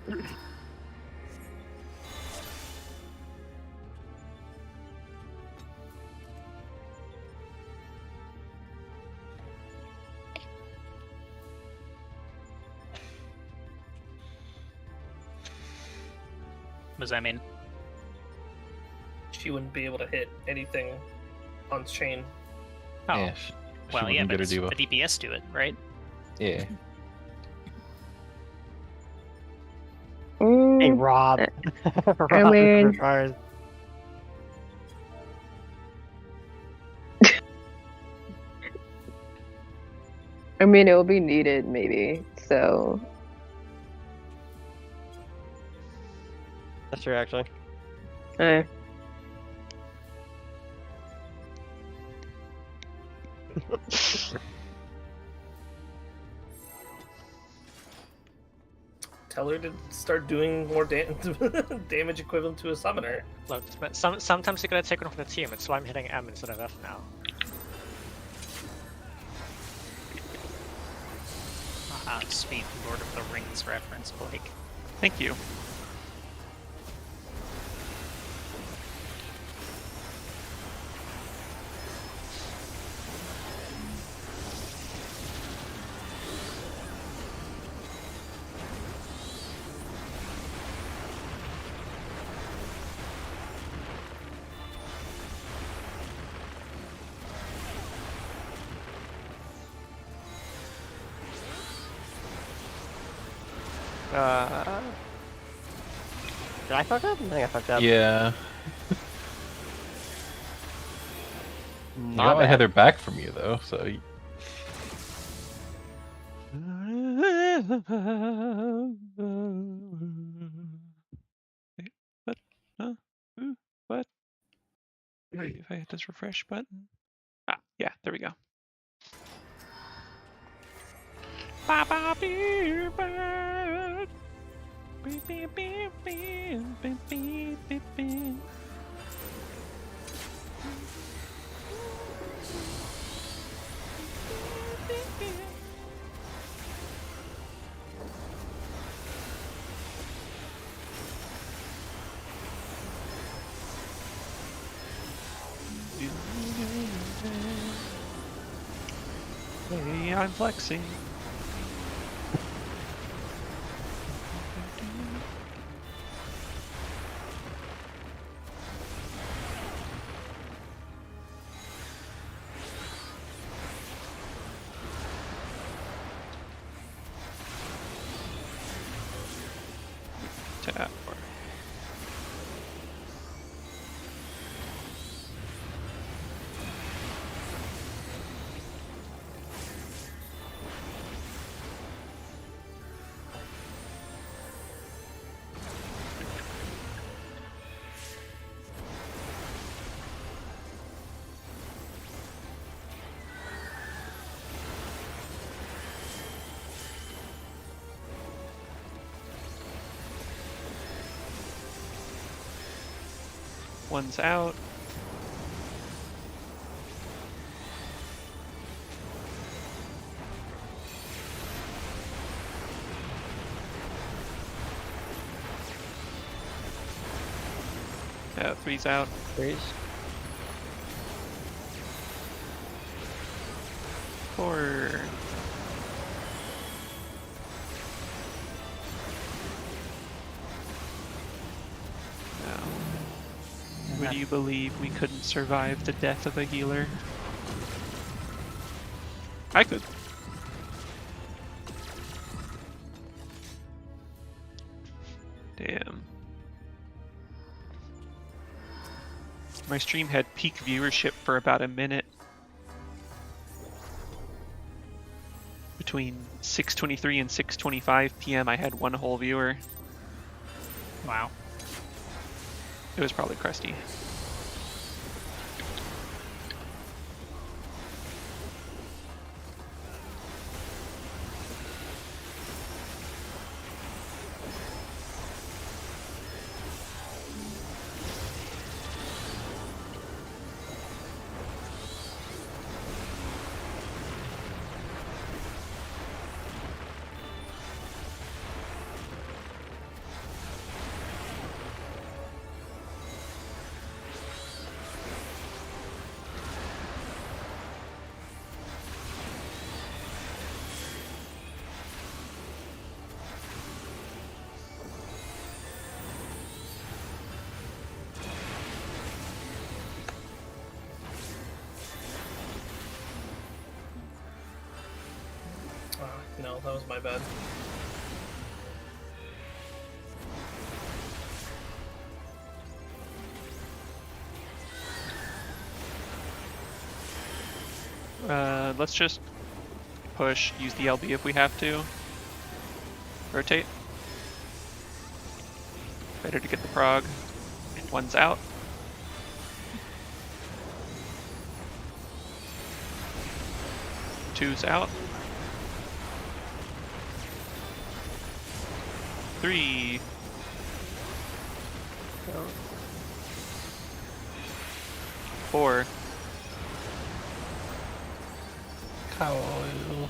What does that mean? She wouldn't be able to hit anything on chain. Oh, Yeah, well, yeah, but get the a debuff. DPS do it, right? Yeah. Hey, Rob. I mean, Retard. I mean, it will be needed, maybe. So, That's true, actually. eh. Tell her to start doing more damage equivalent to a summoner. Look, but sometimes you gotta take one from the team. It's why I'm hitting M instead of F now. Sweet Lord of the Rings reference, Blake. Thank you. Did I fuck up? I think I fucked up. Yeah. I My got my bad. Heather back from you though, so. Wait, what? Huh? Ooh, what? If I hit this refresh button. Ah, yeah, there we go. Ba ba beep ba. Beep beep beep beep beep beep beep beep. Hey, I'm flexing. Tap. One's out. Three's out. Threes. 4. Would you believe we couldn't survive the death of a healer? I could. Damn. My stream had peak viewership for about a minute. Between 6:23 and 6:25 p.m. I had one whole viewer. Wow. It was probably crusty. that was my bad. Let's just push, use the LB if we have to. Rotate. Better to get the prog. One's out. Two's out. 3. 4. Cow oil.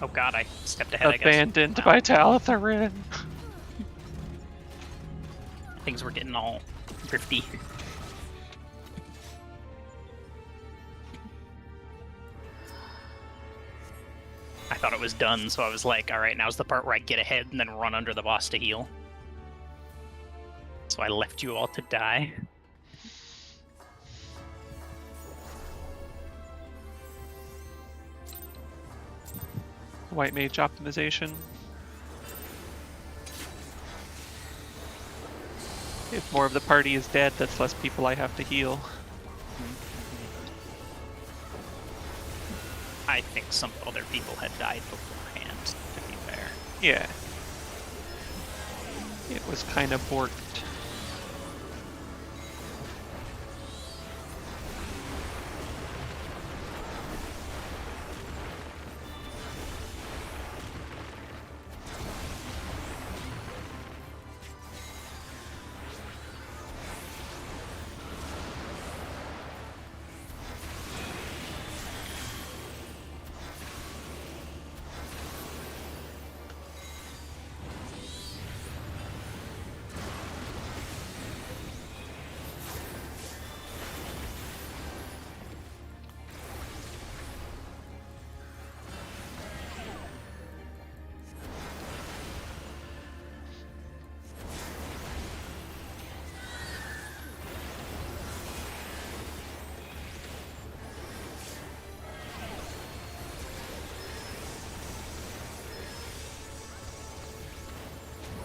Oh god, I stepped ahead, I guess. Abandoned Wow. by Talatherin. Things were getting all drifty. I thought it was done, so I was like, alright, now's the part where I get ahead and then run under the boss to heal. So I left you all to die. White mage optimization. If more of the party is dead, that's less people I have to heal. I think some other people had died beforehand, to be fair. Yeah. It was kind of borked.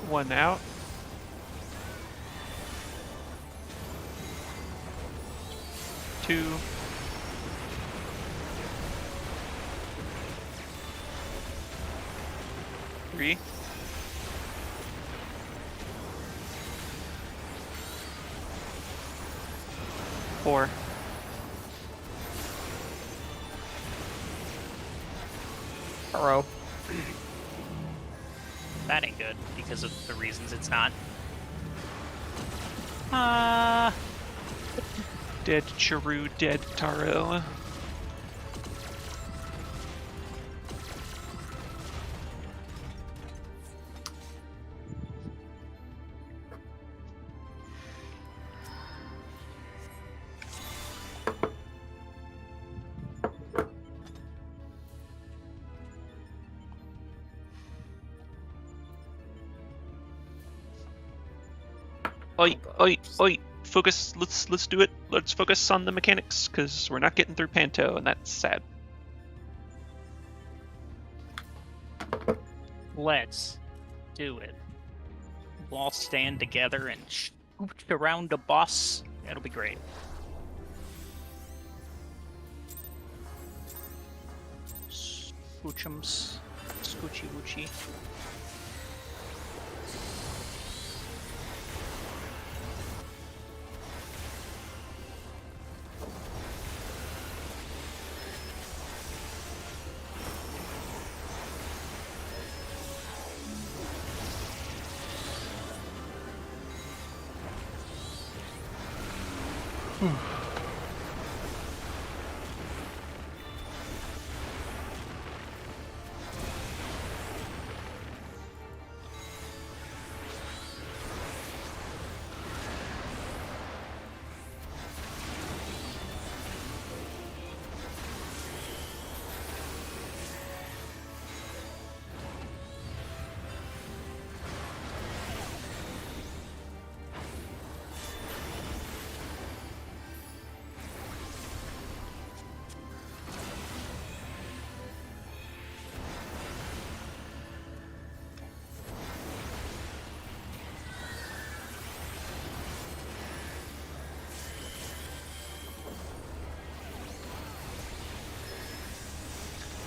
One out. Two. Three. Four. Hello. That ain't good, because of the reasons it's not. Dead Chiru, dead Taro. Oi, oi, oi! Focus. Let's do it. Let's focus on the mechanics, because we're not getting through Panto, and that's sad. Let's do it. We'll all stand together and scooch around a boss. It'll be great. Scoochums. Scoochy woochy.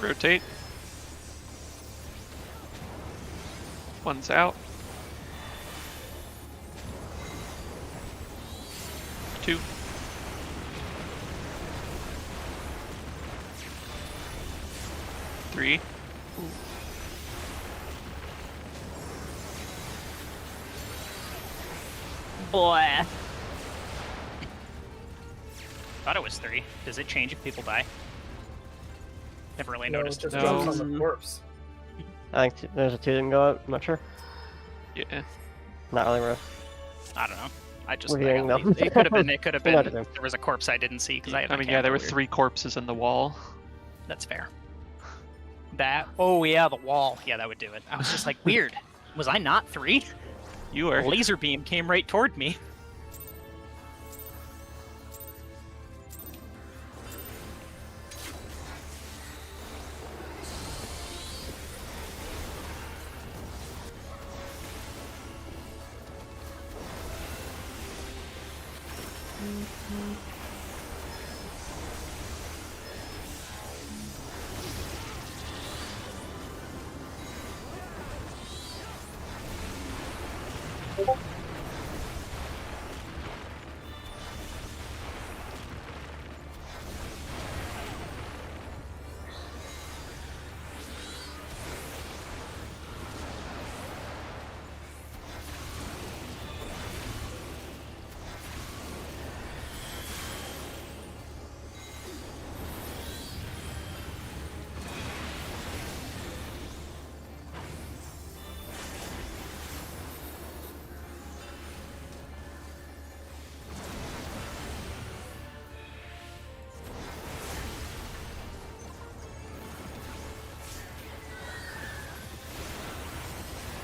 Rotate. One's out. 2. 3. Boy. Thought it was 3. Does it change if people die? Never really No, it noticed. just No. drops on the corpse. I think there's a 2 that can go up. I'm not sure. Yeah. Not really rough. I don't know. I just What do you think, though? it could have been. It could have We're not been. doing. There was a corpse I didn't see because I. Had I my mean, yeah, there were camera weird. 3 corpses in the wall. That's fair. That. Oh yeah, the wall. Yeah, that would do it. I was just like, weird. Was I not 3? You A were. laser beam came right toward me.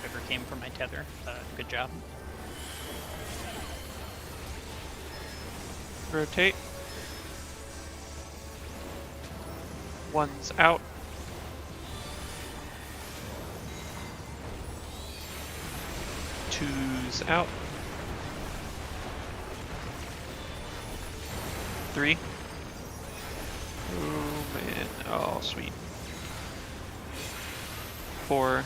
Whoever came from my tether. Good job. Rotate. One's out. Two's out. 3. Oh man. Oh sweet. 4.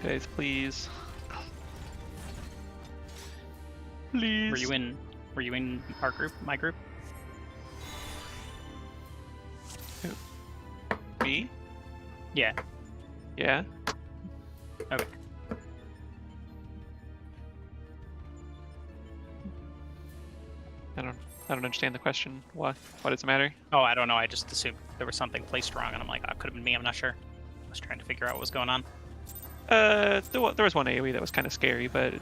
Guys, please. Please. Were you in our group? My group? Me? Yeah. Yeah. Okay. I don't understand the question. Why does it matter? Oh, I don't know. I just assumed there was something placed wrong, and I'm like, oh, it could have been me. I'm not sure. I was trying to figure out what was going on. There was one AoE that was kind of scary, but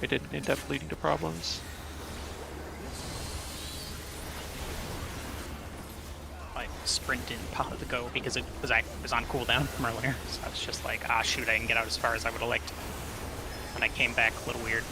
it didn't end up leading to problems. I sprinted pot of the go because it was on cooldown from earlier. So I was just like, ah, shoot, I didn't get out as far as I would have liked. And I came back a little weird.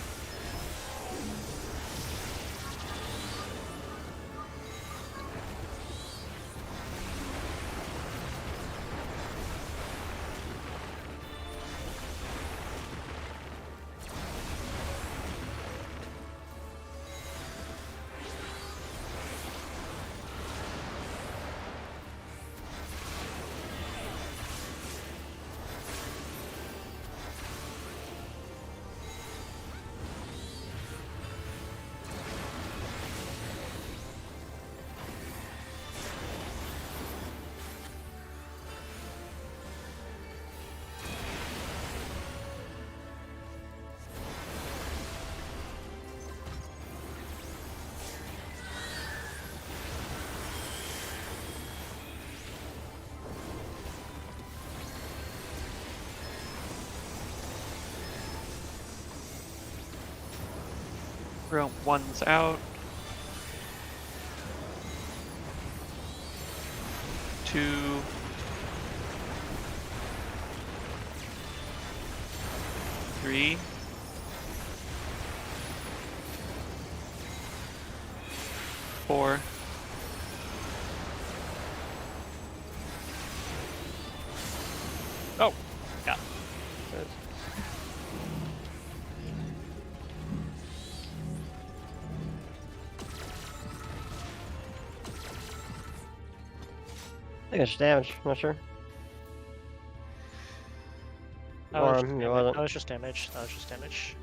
One's out. 2. 3. 4. Oh, yeah. I think it's just damage. I'm not sure. That was, Or just it damage. wasn't. That was just damage. That was just damage.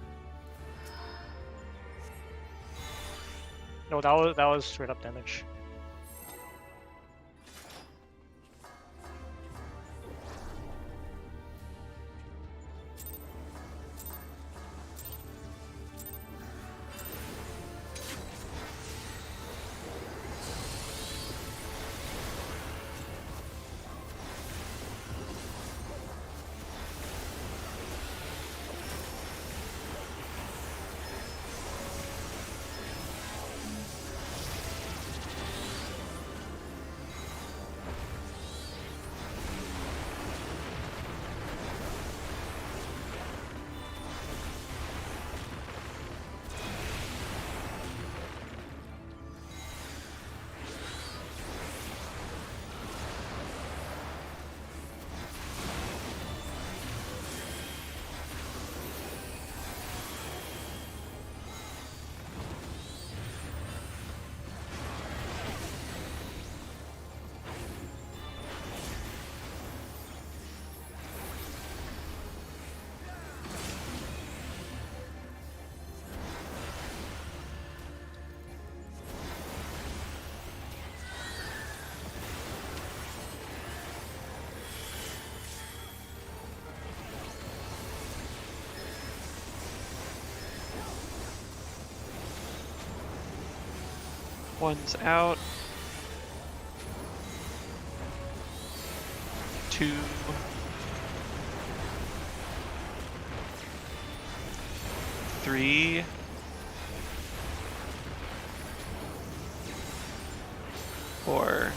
No, that was straight up damage. One's out. 2. 3. 4.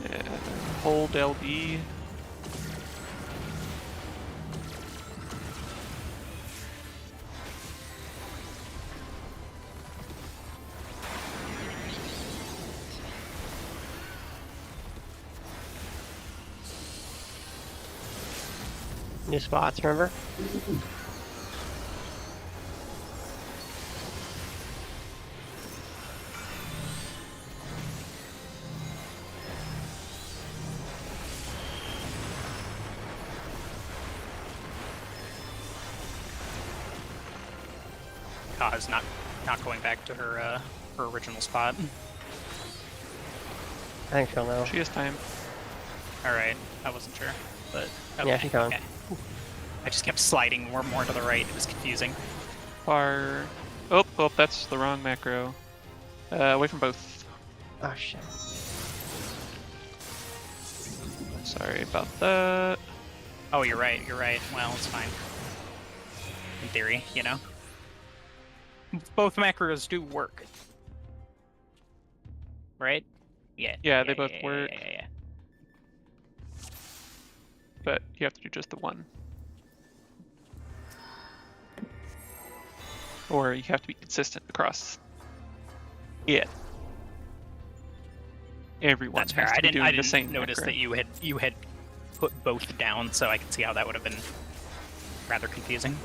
5. Hold LB. New spots, remember? Ka's not going back to her her original spot. I think she'll know. She has time. All right, I wasn't sure, but okay, Yeah, she's coming. okay. I just kept sliding more and more to the right. It was confusing. Far. Oh, that's the wrong macro. Away from both. Oh shit. Sorry about that. Oh, you're right. You're right. Well, it's fine. In theory, you know. Both macros do work, right? Yeah. Yeah, they both work. Yeah. But you have to do just the one. Or you have to be consistent across it. Everyone That's fair. has to be doing I the didn't same notice macro. that you had put both down, so I could see how that would have been rather confusing.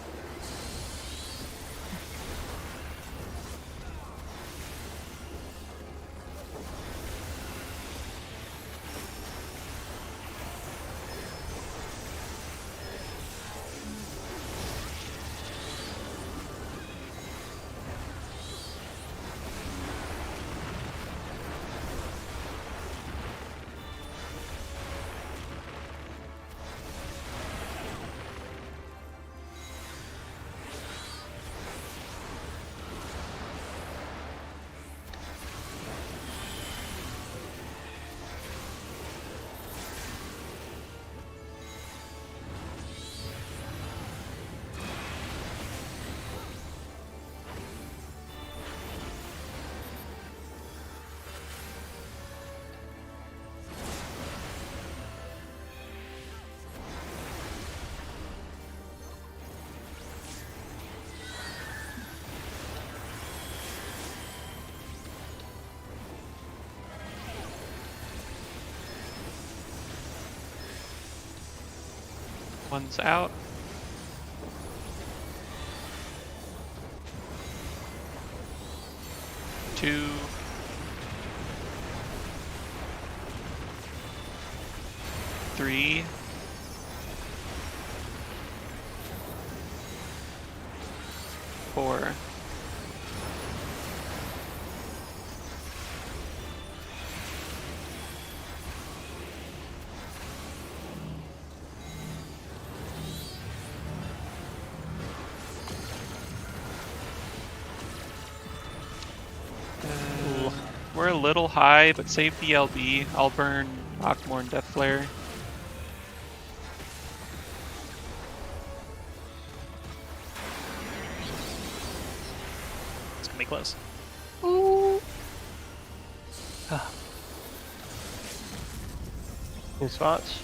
One's out. Two. Three. Four. We're a little high, but save the LB. I'll burn Ockmore Death Flare. It's gonna be close. Ooh. New spots.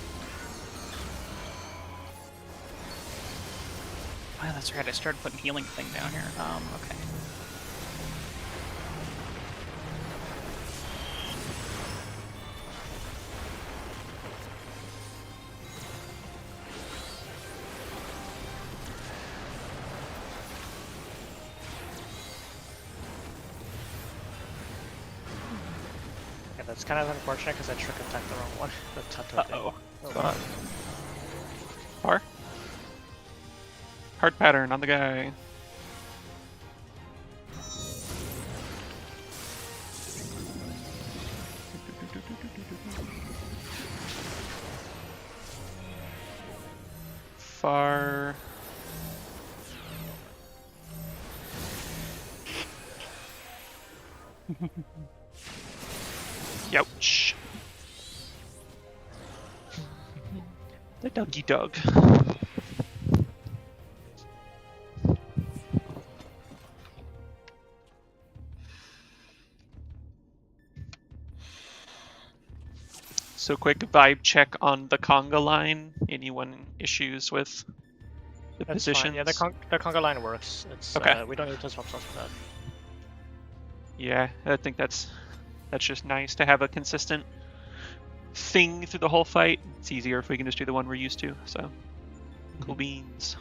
Wow, that's right. I started putting healing thing down here. Okay. Yeah, that's kind of unfortunate because I trick attacked the wrong one. The Tah'co thing. Uh-oh. Spot. Par. Hard pattern on the guy. Far. Youch. The doggy dog. So quick vibe check on the conga line. Anyone issues with the That's positions? fine. Yeah, the conga line works. It's Okay. we don't need to swap stuff for that. Yeah, I think that's just nice to have a consistent thing through the whole fight. It's easier if we can just do the one we're used to. So, cool beans.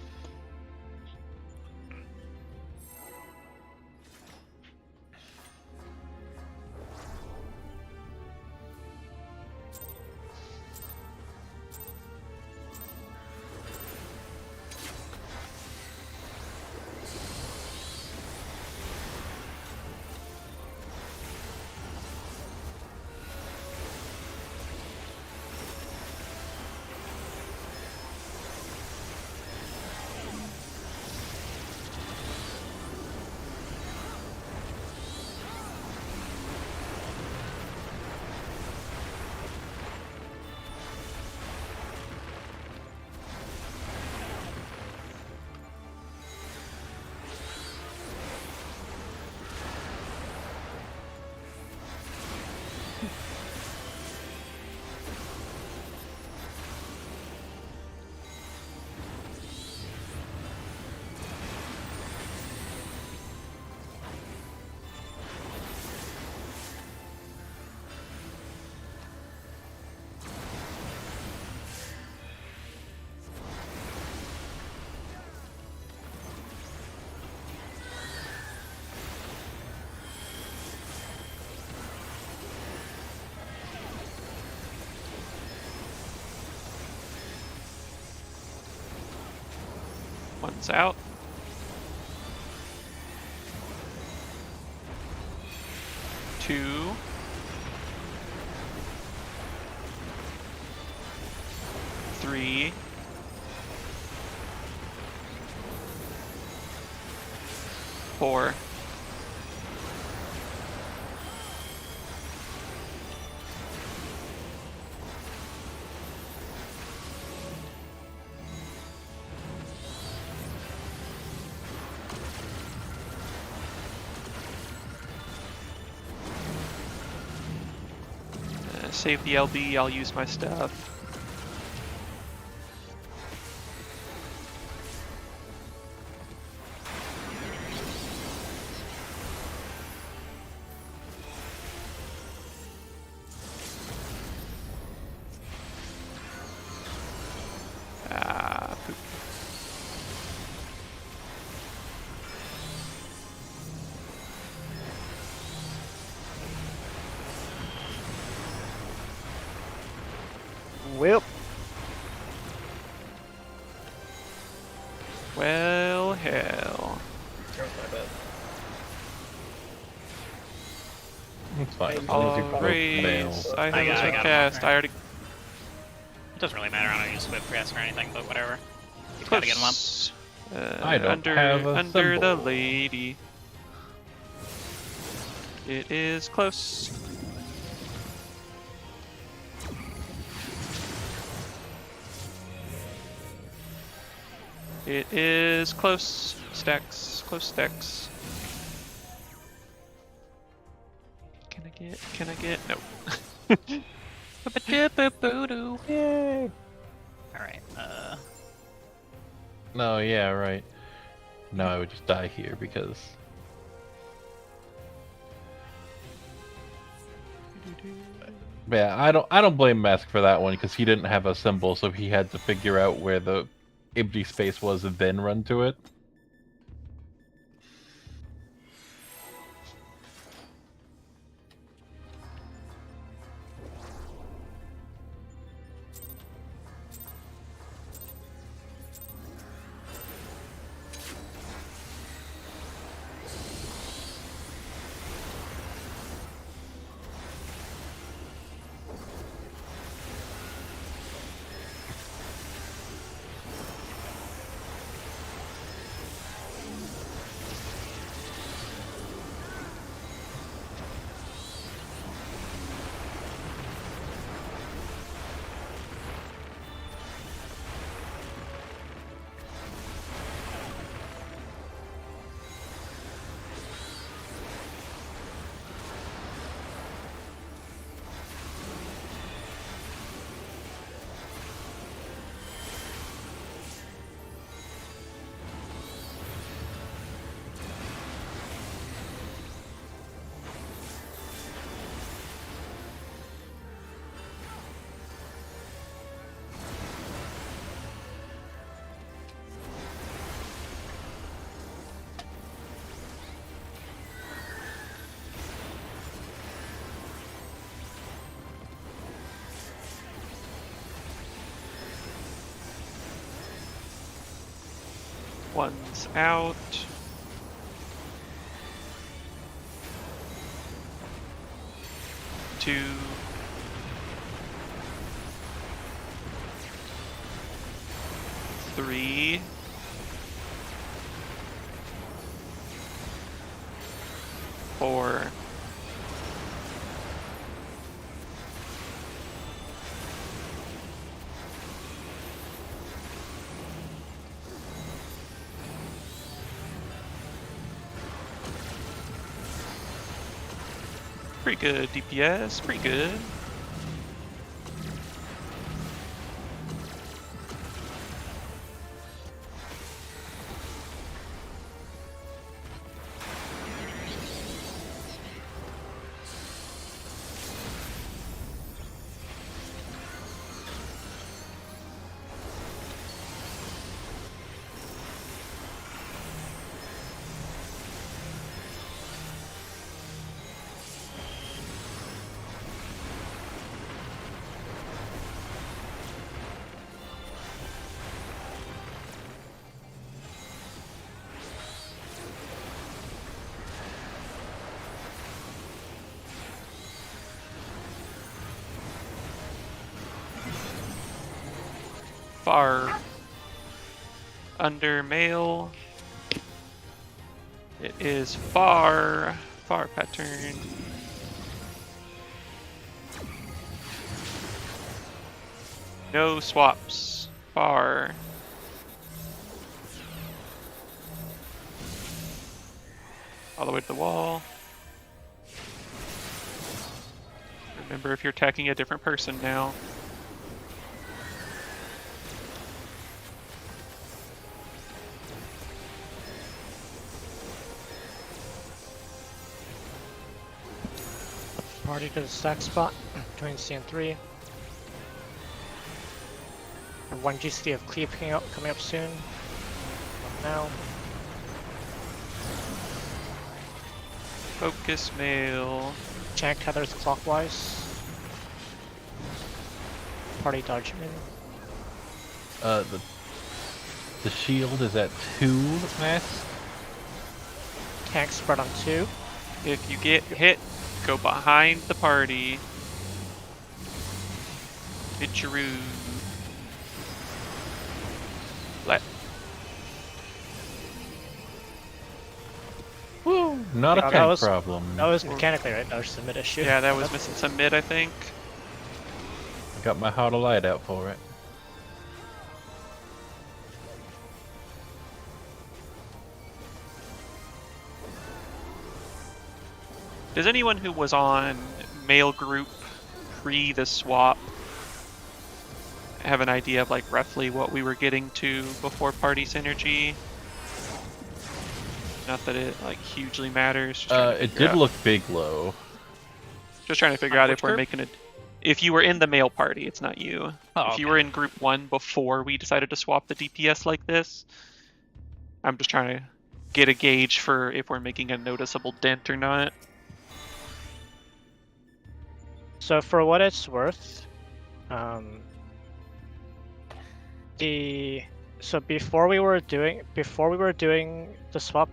One's out. Two. Three. Four. Save the LB, I'll use my stuff. Whip. Well, hell. That was my bad. It's fine. As long as you All both right. fail. I I have got- this I one got it. cast. I already It doesn't really matter. I don't use whip press or anything, but whatever. You gotta get him up. close. I don't under, have a under the symbol. lady. It is close. It is close. Stacks. Close stacks. Can I get? No. Yay! Alright, No, yeah, right. No, I would just die here because yeah, I don't blame Mask for that one because he didn't have a symbol, so he had to figure out where the empty space was and then run to it. One's out. Two. Three. Four. Pretty good DPS, pretty good. Far under male. It is far pattern. No swaps. Far. All the way to the wall. Remember, if you're attacking a different person now. Party to the stack spot between C and 3. And 1 GCD of cleave coming up soon. Now. Focus mail. Chant tethers clockwise. party dodge min? The shield is at 2 mass. Tank spread on 2. If you get hit, go behind the party. Hit your root. Woo! Not a Oh, that tank was- problem. That was mechanically right. That was just a mid issue. Yeah, that was missing some mid, I think. I got my how to light out for it. Does anyone who was on mail group pre the swap have an idea of like roughly what we were getting to before party synergy? Not that it like hugely matters. Just trying to It figure did out- look big low. Just trying to figure On out which if we're group? making it. If you were in the mail party, it's not you. Oh, If you okay. were in group 1 before we decided to swap the DPS like this, I'm just trying to get a gauge for if we're making a noticeable dent or not. So for what it's worth, so before we were doing the swap,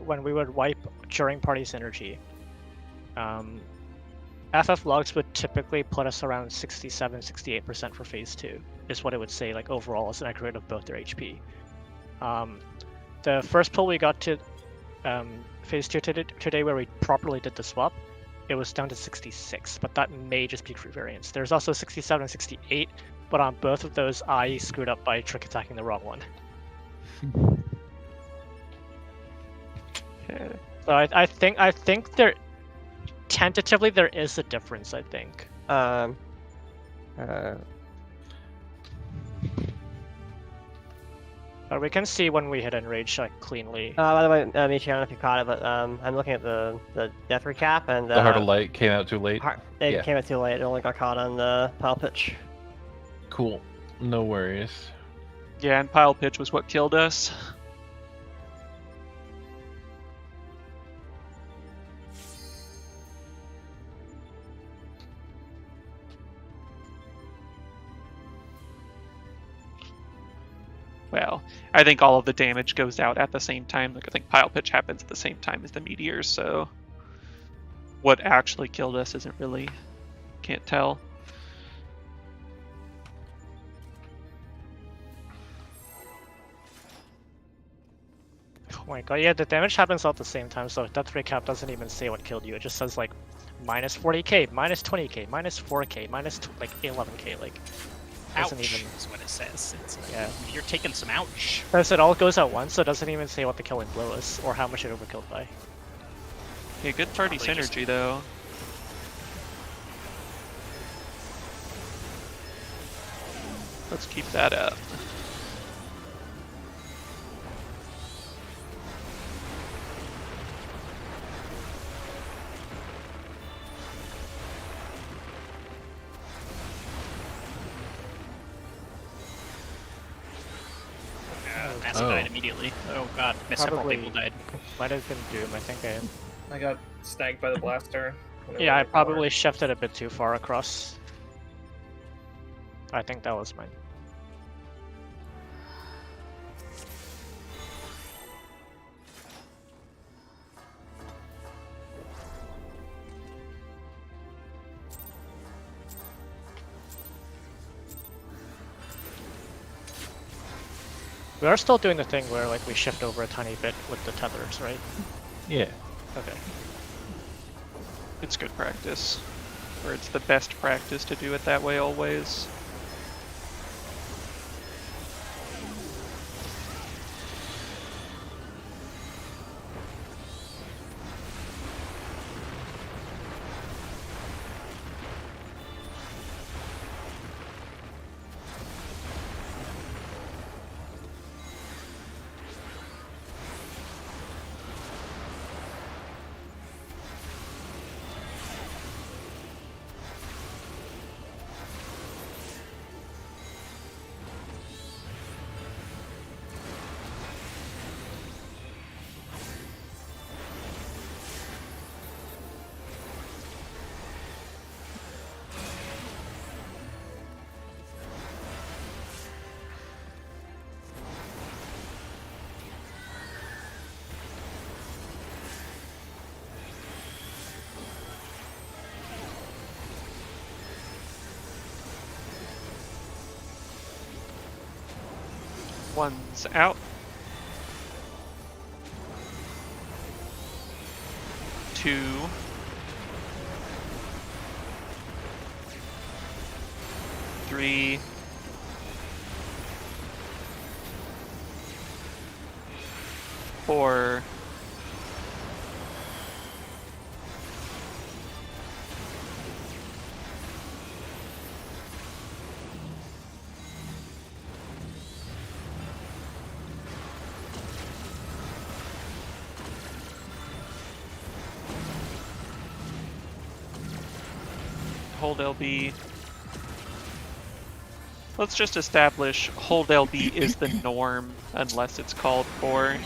when we would wipe during party synergy, FF logs would typically put us around 67-68% for phase 2, is what it would say like overall as an aggregate of both their HP. The first pull we got to phase 2 today where we properly did the swap, it was down to 66, but that may just be free variance. There's also 67 and 68, but on both of those I screwed up by trick attacking the wrong one. Okay. So I think there tentatively there is a difference, I think. But we can see when we hit enrage like cleanly. By the way, Michi, I don't know if you caught it, but I'm looking at the death recap, and The heart of light came out too late. It Yeah. came out too late. It only got caught on the pile pitch. Cool. No worries. Yeah, and pile pitch was what killed us. Well, I think all of the damage goes out at the same time. Like I think pile pitch happens at the same time as the meteors, so what actually killed us isn't really, can't tell. Oh my god, yeah, the damage happens all at the same time, so death recap doesn't even say what killed you. It just says like minus 40k, minus 20k, minus 4k, minus like 11k, like Ouch doesn't even. is what it says. It's, Yeah. You're taking some ouch. Plus, it all goes at once, so it doesn't even say what the killing blow is or how much it overkilled by. Yeah, good party Probably just- synergy though. Let's keep that up. Massa died immediately. Oh god, several Probably- people died. Might have been Doom, I think I got snagged by the blaster. Yeah, I probably shifted a bit too far across. I think that was mine. We are still doing the thing where like we shift over a tiny bit with the tethers, right? Yeah. Okay. It's good practice. Or it's the best practice to do it that way always. One's out. 2. 3. 4. 5. Hold LB. Let's just establish hold LB is the norm unless it's called for.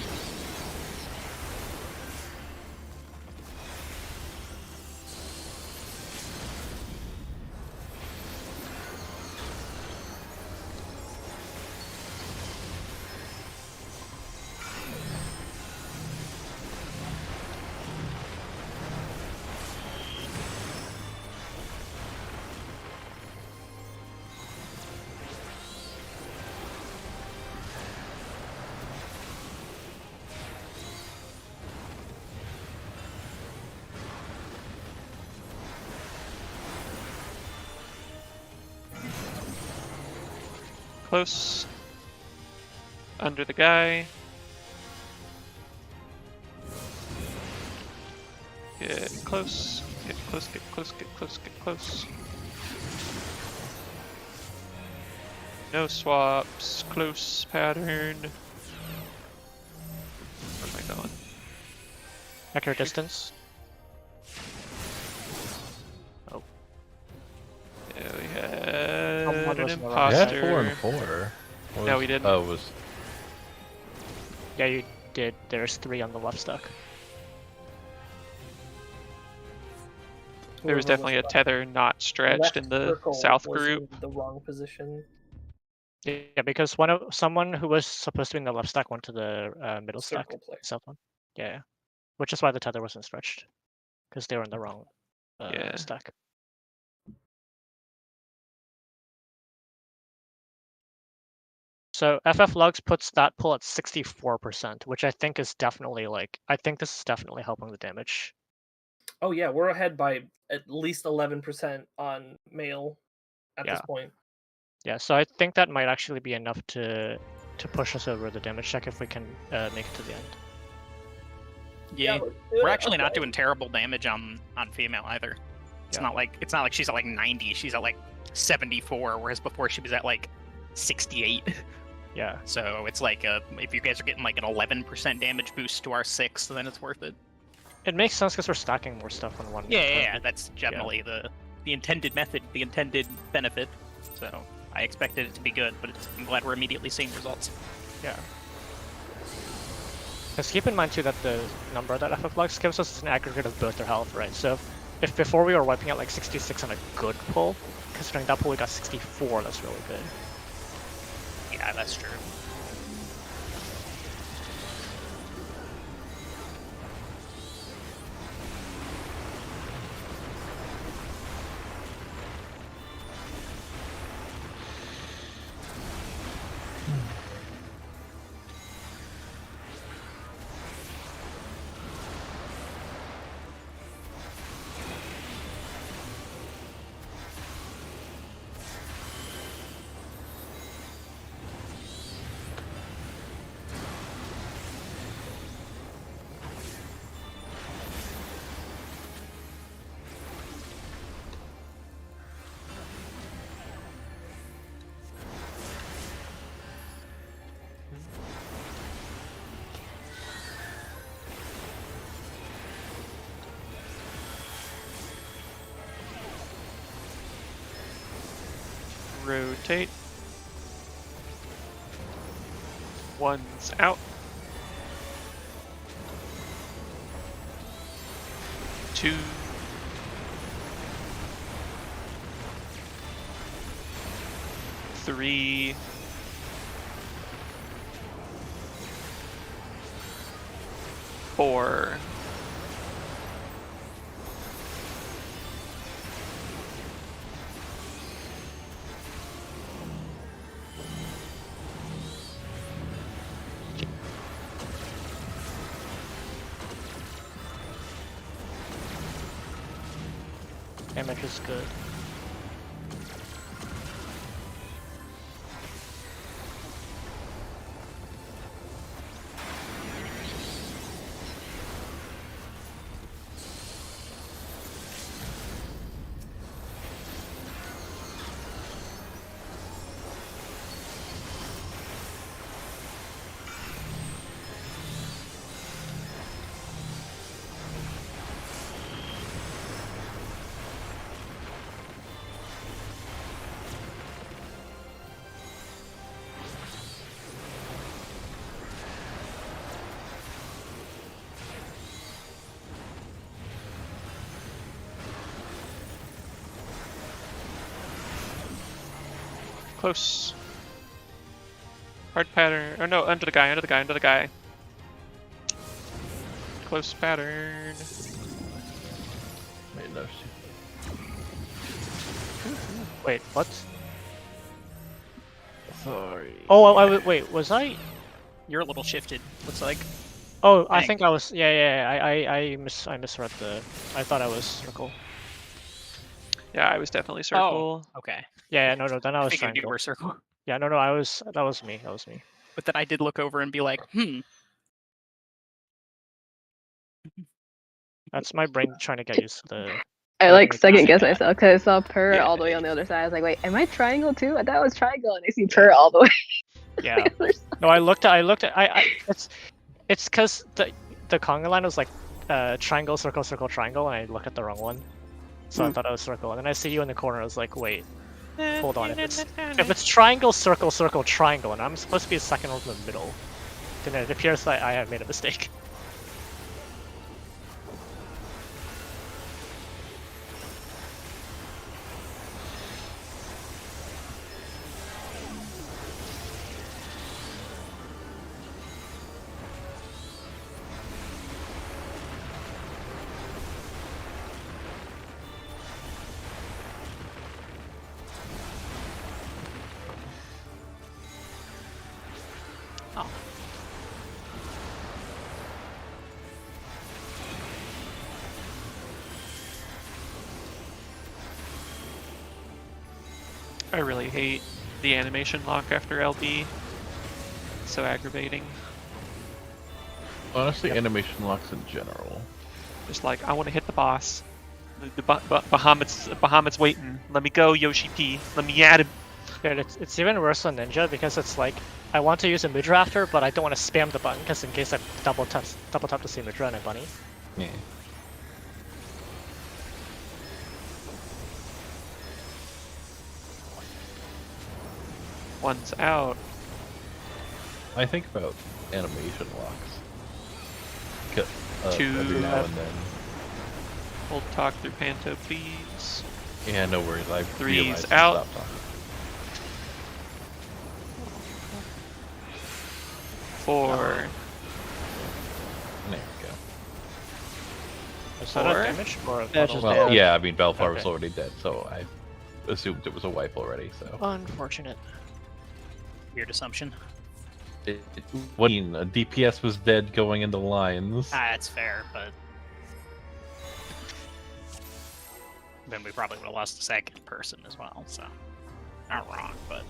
Close. Under the guy. Get close. Get close, get close, get close, get close. No swaps. Close pattern. Where am I going? Accurate distance. Yeah, we had Someone an was in the wrong We imposter. had 4 and 4. What No, was- we didn't. Oh, it was. Yeah, you did. There's 3 on the left stack. There was Whoever definitely a left tether not stretched left in the circle south was group. in the wrong position. Yeah, because someone who was supposed to be in the left stack went to the middle stack, Circle player. south one. Yeah, which is why the tether wasn't stretched, because they were in the wrong Yeah. stack. So FF Lugs puts that pull at 64%, which I think is definitely I think this is definitely helping the damage. Oh yeah, we're ahead by at least 11% on male at this Yeah. point. Yeah, so I think that might actually be enough to push us over the damage check if we can make it to the end. Yeah, let's do we're it. actually not Okay. doing terrible damage on female either. It's Yeah. not like she's at like 90. She's at like 74, whereas before she was at like 68. Yeah. So it's like if you guys are getting like an 11% damage boost to our 6, then it's worth it. It makes sense because we're stacking more stuff on one. Yeah, that's generally the intended method, the intended benefit. So I expected it to be good, but I'm glad we're immediately seeing results. Yeah. Because keep in mind too that the number that FF Lux gives us is an aggregate of both their health, right? So if before we were wiping out like 66 on a good pull, considering that pull we got 64, that's really good. Yeah, that's true. Rotate. One's out. 2. 3. 4. 5. Damage is good. Close. Hard pattern. Oh no, under the guy, under the guy, under the guy. Close pattern. Wait, no. Wait, what? Sorry. Oh, wait, was I? You're a little shifted. Looks like. Oh, I Dang. think I was. Yeah. I misread the. I thought I was circle. Yeah, I was definitely circle. Okay. Yeah, no, then I I was figured you triangle. were circle. Yeah, no, I was. That was me. That was me. But then I did look over and be like, That's my brain trying to get used to the. I like Like, second guess yeah. myself because I saw Per Yeah. all the way on the other side. I was like, wait, am I triangle too? I thought it was triangle, and I see Per all the way. Yeah. on the other side. No, I looked at. It's because the conga line was like triangle, circle, circle, triangle, and I looked at the wrong one. So I thought it was circle, and then I see you in the corner. I was like, wait, hold on. If it's triangle, circle, circle, triangle, and I'm supposed to be a second one from the middle, then it appears that I have made a mistake. oh. I really hate the animation lock after LB. It's so aggravating. Honestly, animation locks in general. Just like, I want to hit the boss. The Bahamut's waiting. Let me go, Yoshi P. Let me at him. Dude, it's even worse on Ninja because it's like I want to use a Mudra after, but I don't want to spam the button because in case I double tap to see Mudra and I bunny. Yeah. One's out. I think about animation locks. Two. Every now and then. Hold talk through Panto, please. Yeah, no worries. I Three's realized to out. stop talking. 4. There we go. Is that a 4. damage or a That's bottle? just Well, damage. yeah, I mean, Belfar was Okay. already dead, so I assumed it was a wipe already, so. Unfortunate. Weird assumption. What do you mean? DPS was dead going into lines. That's fair, but then we probably would have lost a second person as well, so not wrong, but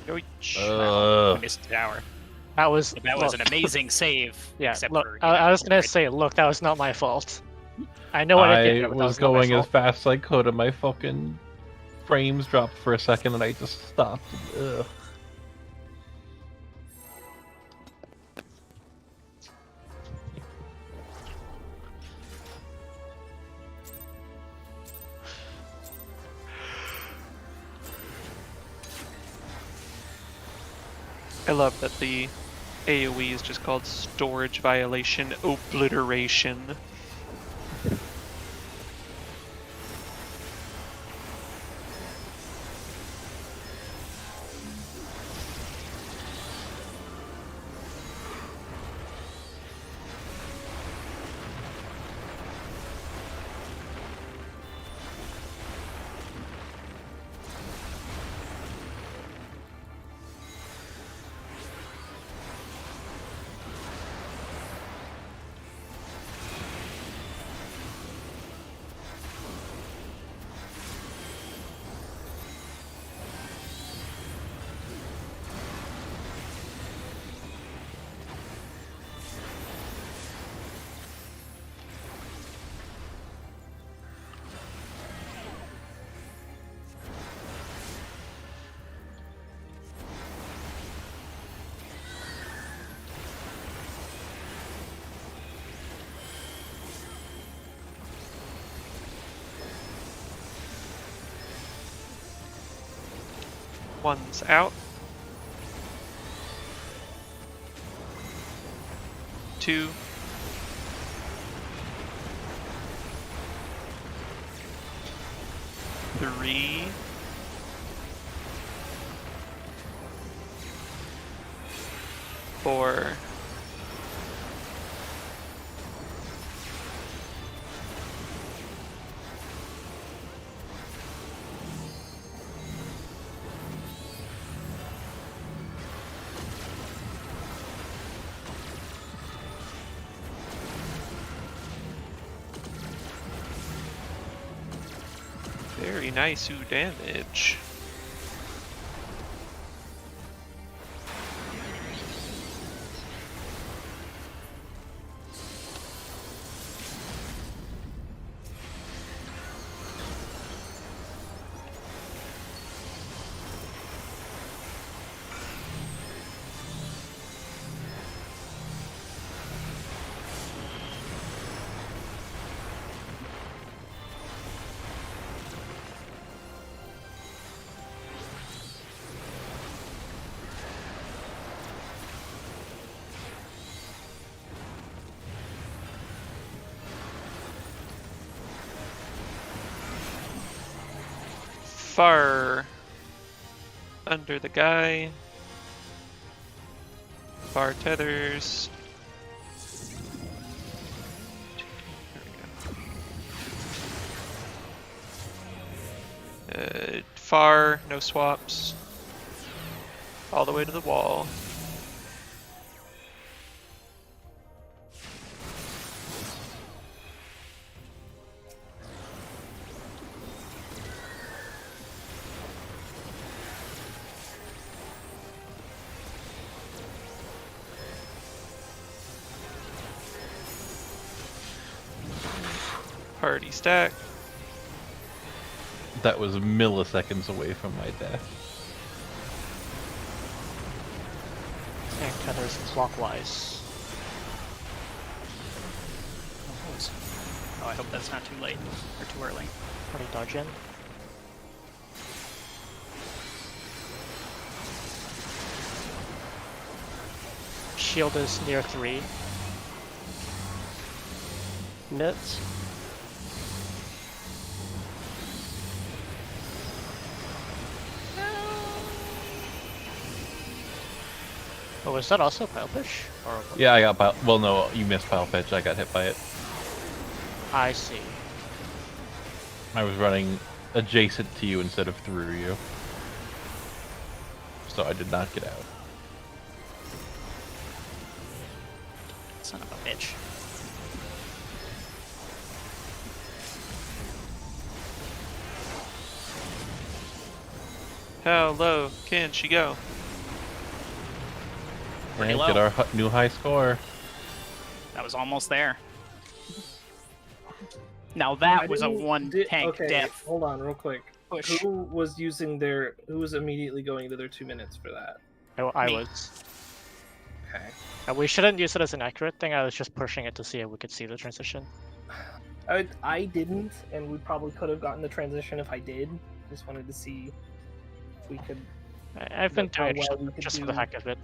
Yoich. I missed the tower. That was That was look, an amazing save. Yeah, except look, for, I was gonna right- say, look, that was not my fault. I know what I did there, but that was was not my going as fault. fast as I could, and my fucking frames dropped for a second, and I just stopped. Ugh. I love that the AoE is just called storage violation obliteration. One's out. 2. 3. 4. 'Very nice damage. Far under the guy. Far tethers. There we go. Far, no swaps. All the way to the wall. Party stack. That was milliseconds away from my death. And tethers clockwise. Oh, I hope that's not too late or too early. Party dodge in. Shield is near 3. Nuts. Oh, was that also pile push? Or Yeah, I got pile. Well, no, you missed pile pitch. I got hit by it. I see. I was running adjacent to you instead of through you, so I did not get out. Son of a bitch. How low can she go? Pretty And low. get our new high score. That was almost there. Now that was a one-tank okay, death hold on, real quick. push. Who was immediately going to their 2 minutes for that? I Me. was. Okay. We shouldn't use it as an accurate thing. I was just pushing it to see if we could see the transition. I didn't, and we probably could have gotten the transition if I did. Just wanted to see if we could. I've been How doing it well we could just for the do. heck of it.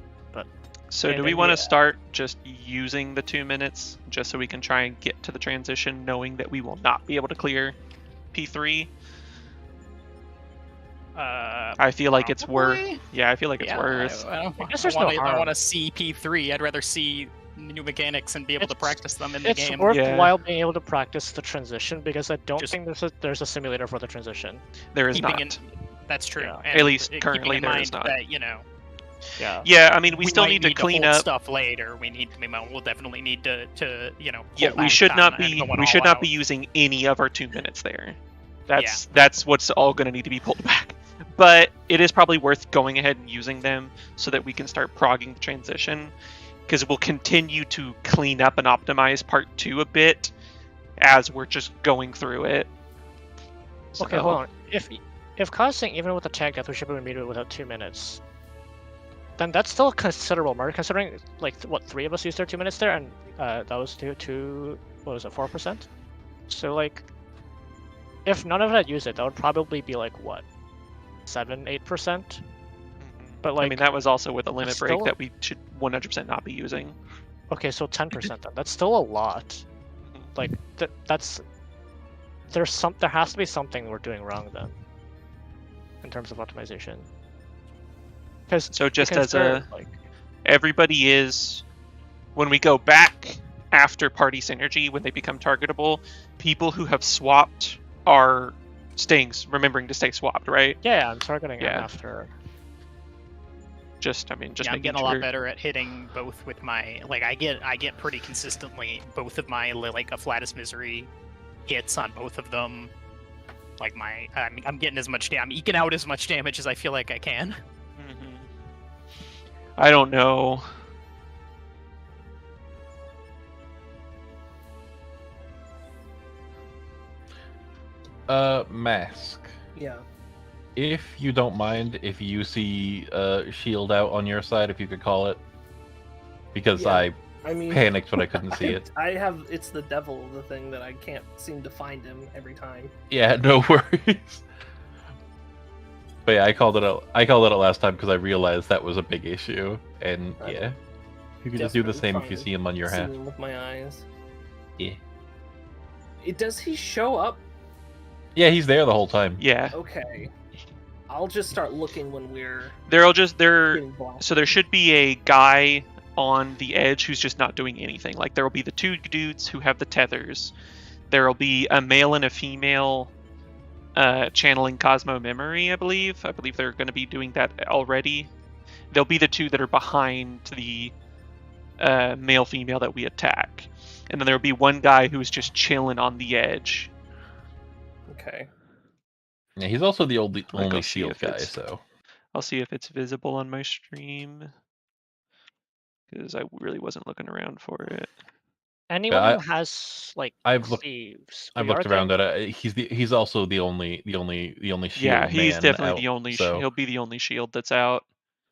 So And do we then want the, to start just using the 2 minutes, just so we can try and get to the transition, knowing that we will not be able to clear P3? I feel like it's worth. Probably. Yeah, I feel like it's Yeah, worth. I guess there's no I harm. want to see P3. I'd rather see new mechanics and be able to practice them in the It's game. worthwhile being able to practice the transition because I don't Just- think there's a simulator for the transition. There is Keeping not. That's true. Yeah. And At least keeping currently in there mind is not. That, you know, Yeah. Yeah, I mean, we still might need to clean hold up. stuff later. We'll definitely need to you know. Yeah, pull we back should on not and be going we should all not out. be using any of our 2 minutes there. That's what's all going to need to be pulled back. But it is probably worth going ahead and using them so that we can start progging the transition, because we'll continue to clean up and optimize part 2 a bit as we're just going through it. Okay, hold on. If causing even with the tank death we should be immediately without 2 minutes, then that's still considerable mark considering like what 3 of us used their 2 minutes there, and that was two what was it 4%? So like, if none of it had used it, that would probably be like what 7-8%. But like, I mean, that was also with a limit that's break still- that we should 100% not be using. okay, so 10% then. That's still a lot. Like that's there has to be something we're doing wrong then in terms of optimization. So just because as they're, a like, everybody is, when we go back after party synergy, when they become targetable, people who have swapped are remembering to stay swapped, right? yeah, I'm targeting it Yeah. after. Just Yeah, I'm making getting a sure. lot better at hitting both with my I get pretty consistently both of my like a flattest misery hits on both of them. Like I'm getting as much I'm eking out as much damage as I feel like I can. Mhm. I don't know. Mask. Yeah. If you don't mind, if you see shield out on your side, if you could call it, because Yeah. I I mean, panicked when I couldn't see it. It's the devil of the thing that I can't seem to find him every time. Yeah, no worries. But yeah, I called it out last time because I realized that was a big issue, and I yeah, you can just do the desperately same if you trying see him on your See hat. him with my eyes. Yeah, Does he show up? yeah, he's there the whole time. Yeah, Okay. I'll just start looking when we're there. getting blasted. So there should be a guy on the edge who's just not doing anything. Like there will be the 2 dudes who have the tethers. There will be a male and a female channeling Cosmo memory, I believe. I believe they're going to be doing that already. They'll be the 2 that are behind the male-female that we attack. And then there'll be one guy who's just chilling on the edge. Okay. Yeah, he's also the I'll only go see shield if guy, it's- so I'll see if it's visible on my stream, because I really wasn't looking around for it. Anyone I- who has like I've looked- sleeves. I've we looked are around at it. He's also the only shield Yeah, he's man definitely out, the only. So He'll be the only shield that's out.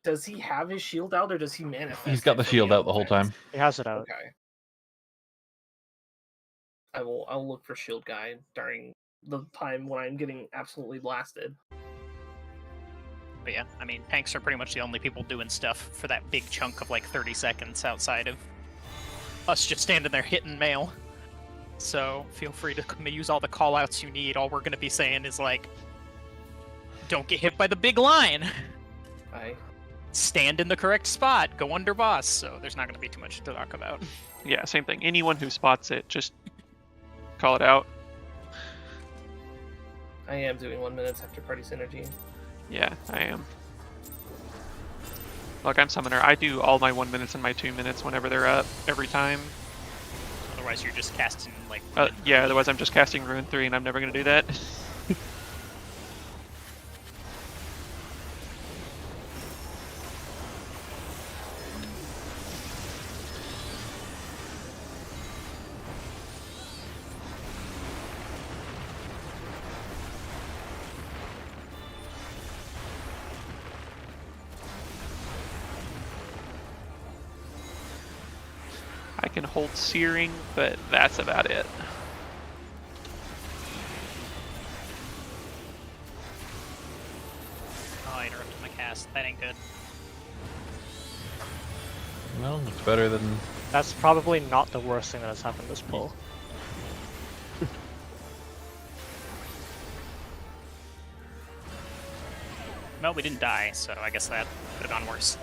Does he have his shield out or does he manifest? he's got it the from shield out the whole offense? time. He has it out. Okay. I'll look for shield guy during the time when I'm getting absolutely blasted. But yeah, I mean, tanks are pretty much the only people doing stuff for that big chunk of like 30 seconds outside of us just standing there hitting mail. So feel free to use all the callouts you need. All we're going to be saying is like, don't get hit by the big line. Stand in the correct spot. Go under boss. So there's not going to be too much to talk about. Yeah, same thing. Anyone who spots it, just call it out. I am doing 1 minute after party synergy. Yeah, I am. Look, I'm summoner. I do all my 1 minutes and my 2 minutes whenever they're up, every time. Otherwise, you're just casting like. Yeah, otherwise I'm just casting Ruin 3 and I'm never going to do that. can hold Searing, but that's about it. Oh, I interrupted my cast. That ain't good. Well, it's better than. That's probably not the worst thing that has happened this pull. Well, we didn't die, so I guess that could have gone worse.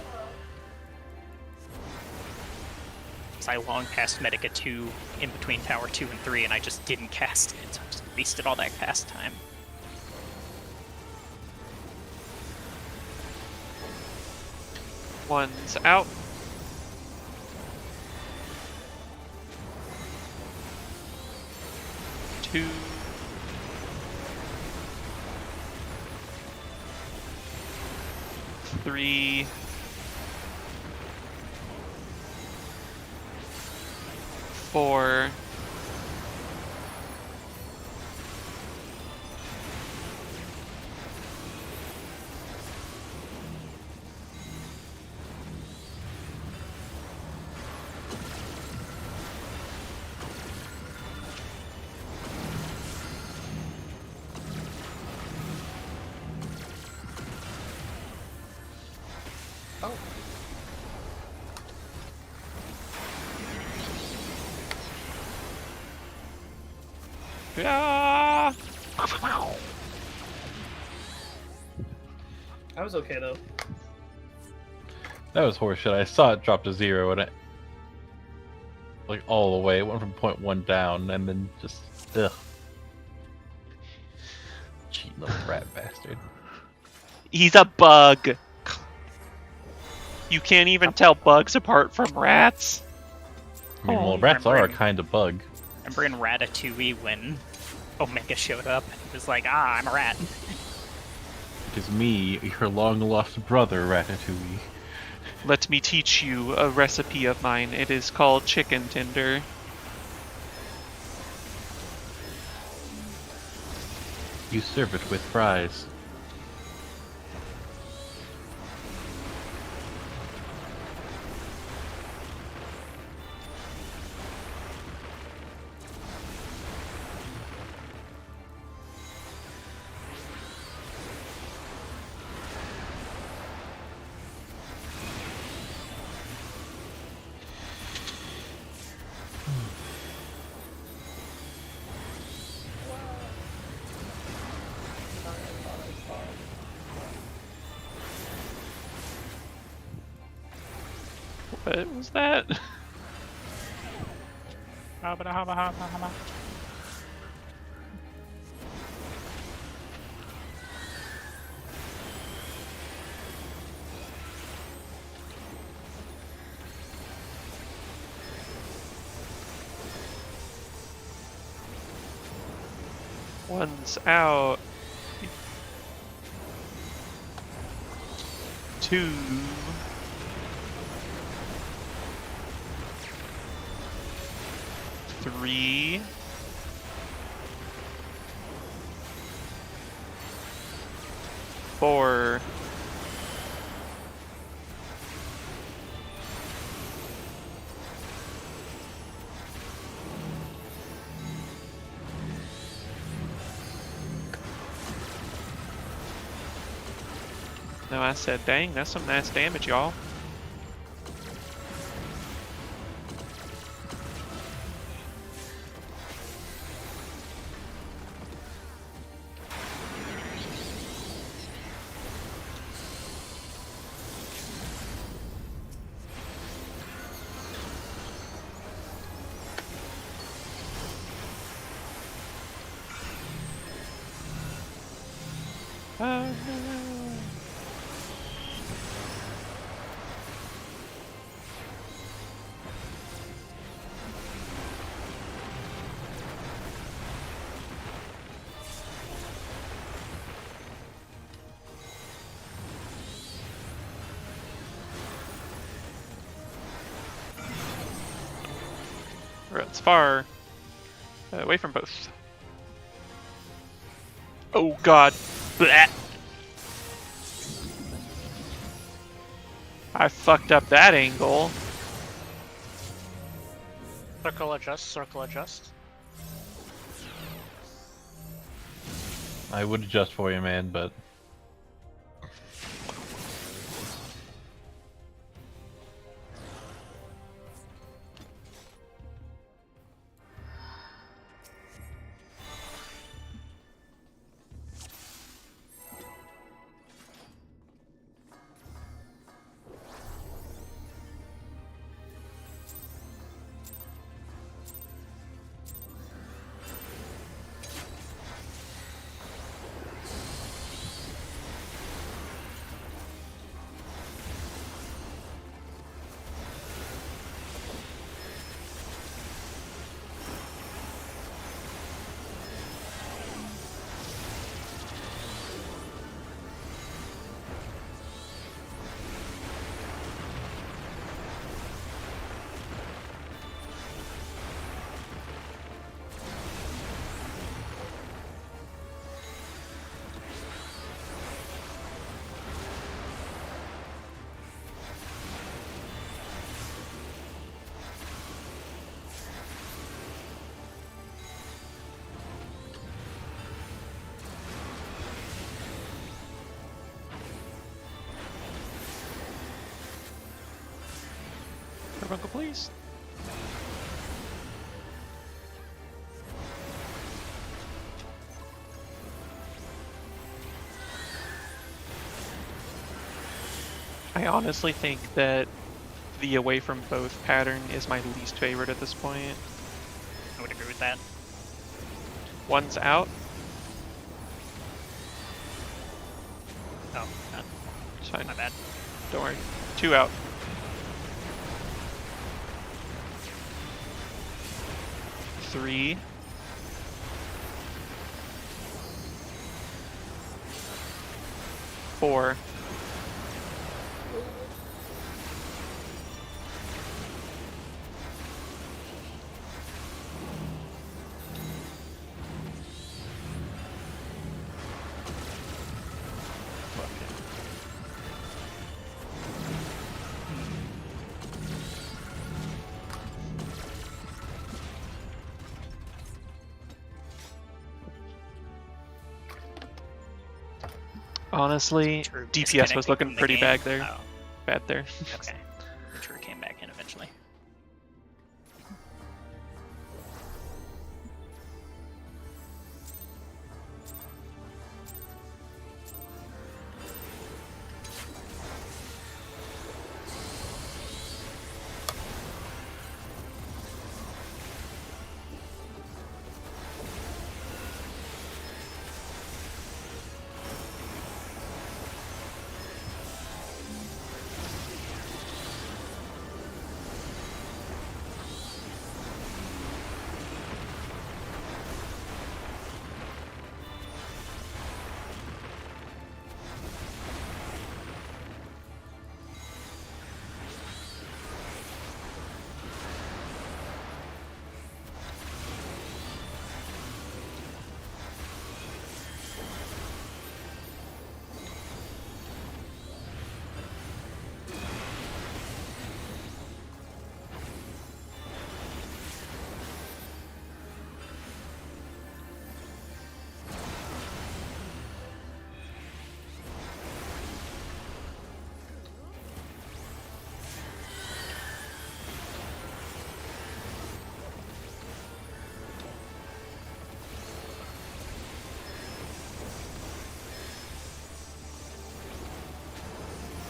So I long cast Medica 2 in between Tower 2 and 3, and I just didn't cast it. So I just wasted all that cast time. One's out. Two. Three. Four. Oh. Yeah. I was okay though. That was horseshit. I saw it drop to 0 and it. Like all the way. It went from 0.1 down and then just. Ugh. Cheating little rat bastard. He's a bug. You can't even tell bugs apart from rats. I mean, well, Oh, rats are a remember- kind of bug. Remember in Ratatouille when Omega showed up? He was like, ah, I'm a rat. It is me, your long lost brother, Ratatouille. Let me teach you a recipe of mine. It is called chicken tender. You serve it with fries. What was that? One's out. Two. Three. Four. No, I said, dang, that's some nice damage, y'all. Oh, no. It's far away from both. Oh god. Blech. I fucked up that angle. Circle adjust, circle adjust. I would adjust for you, man, but Carbuncle, please. I honestly think that the away from both pattern is my least favorite at this point. I would agree with that. One's out. Oh, It's fine. my bad. Don't worry. 2 out. 3. 4. 'Honestly, True DPS was disconnecting looking from the pretty game. bad there. Oh, Bad there. okay. The true came back in eventually.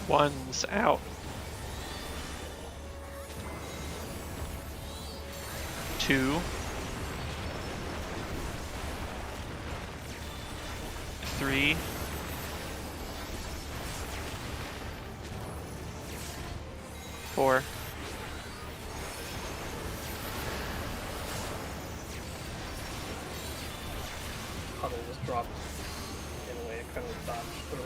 One's out. 2. 3. 4. Huddle was dropped in a way it kind of dodged through.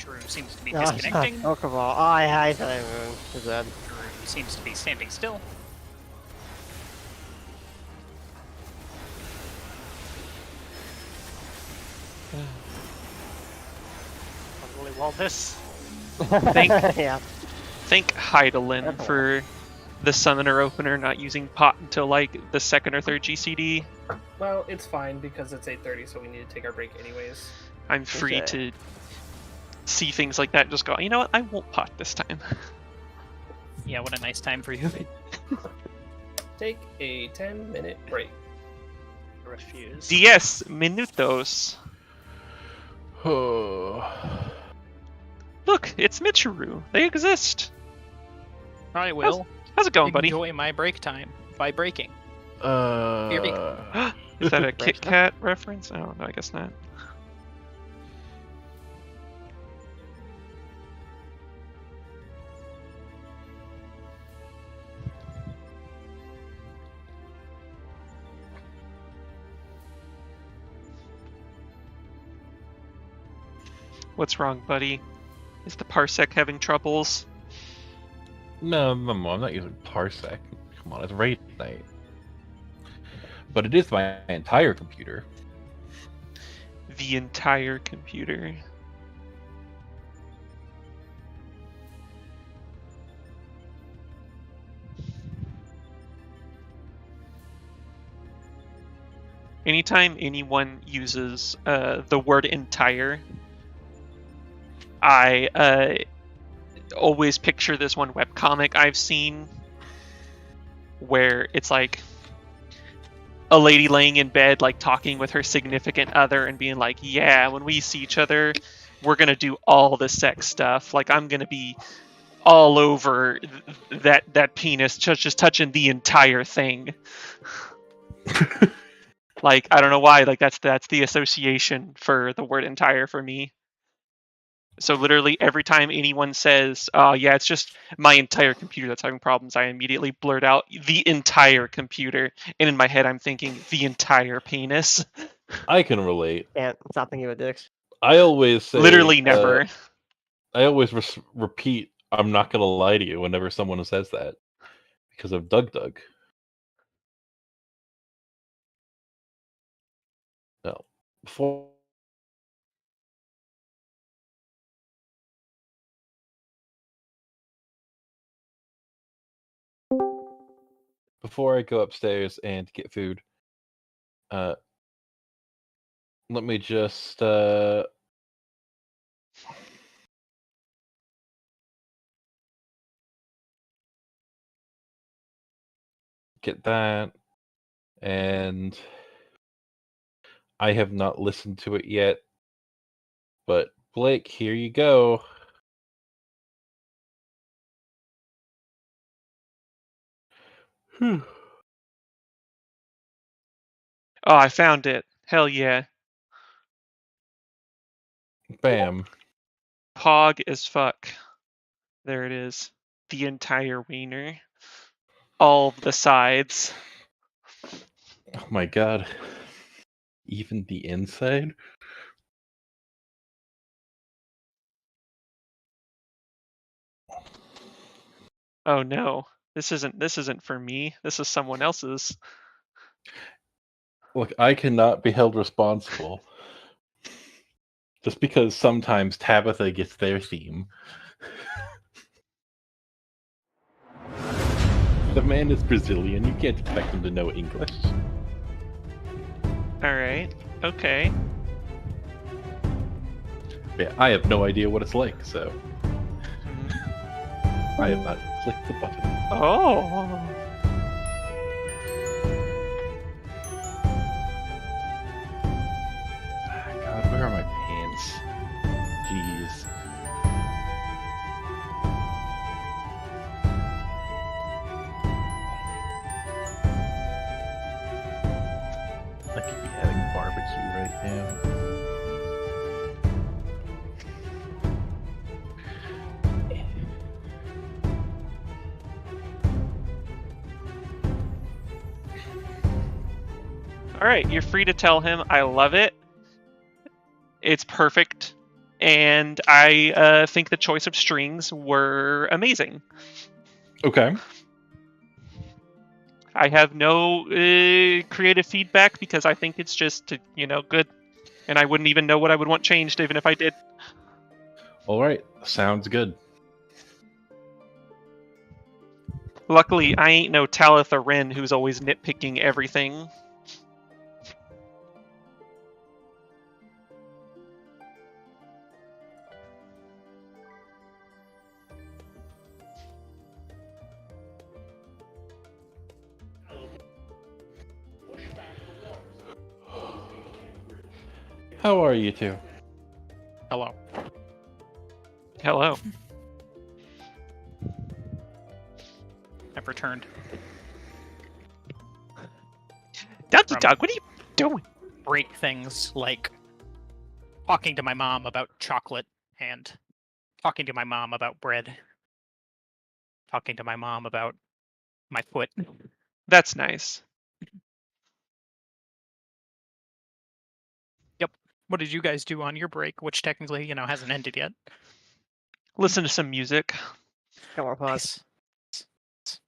Drew seems to be No, disconnecting. oh, come on. Oh, I thought I moved. Is that? Drew seems to be standing still. I really want this. Thank, Yeah. thank Heidelin for the Summoner opener not using pot until like the second or third GCD. Well, it's fine because it's 8:30, so we need to take our break anyways. I'm free Okay. to see things like that and just go, you know what, I won't pot this time. Yeah, what a nice time for you. Take a 10-minute break. Refuse. 10 minutos. Look, it's Michiru. They exist. I will How's it going, buddy? enjoy my break time by breaking. Here we go. Is that a Kit Kat reference? Oh, no, I guess not. What's wrong, buddy? Is the parsec having troubles? No, I'm not using Parsec. Come on, it's raid night. But it is my entire computer. The entire computer. Anytime anyone uses the word entire, I always picture this one webcomic I've seen where it's like a lady laying in bed, like talking with her significant other and being like, yeah, when we see each other, we're going to do all the sex stuff. Like, I'm going to be all over that penis, just touching the entire thing. Like, I don't know why, like that's the association for the word entire for me. So literally every time anyone says, oh yeah, it's just my entire computer that's having problems, I immediately blurt out the entire computer. And in my head, I'm thinking the entire penis. I can relate. Can't stop thinking about dicks. I always say, Literally never. I always repeat, I'm not going to lie to you whenever someone says that. Because of Doug. No. Before I go upstairs and get food, let me just get that, and I have not listened to it yet, but Blake, here you go. Whew. Oh, I found it. Hell yeah. Bam. Hog as fuck. There it is. The entire wiener. All of the sides. Oh my god. Even the inside? Oh no. This isn't for me. This is someone else's. Look, I cannot be held responsible. Just because sometimes Tabitha gets their theme. The man is Brazilian. You can't expect him to know English. Alright. Okay. Yeah, I have no idea what it's like, so Mhm. I have not clicked the button. Oh. God, where are my pants? Jeez. I could be having barbecue right now. Alright, you're free to tell him I love it. It's perfect. and I think the choice of strings were amazing. Okay. I have no creative feedback because I think it's just good, and I wouldn't even know what I would want changed even if I did. All right. Sounds good. Luckily, I ain't no Talitha Wren who's always nitpicking everything. How are you two? Hello. Hello. I've returned. Ducky From- Dog, what are you doing? Break things like talking to my mom about chocolate and talking to my mom about bread. Talking to my mom about my foot. That's nice. What did you guys do on your break, which technically, hasn't ended yet? Listen to some music. Got more pause. Nice.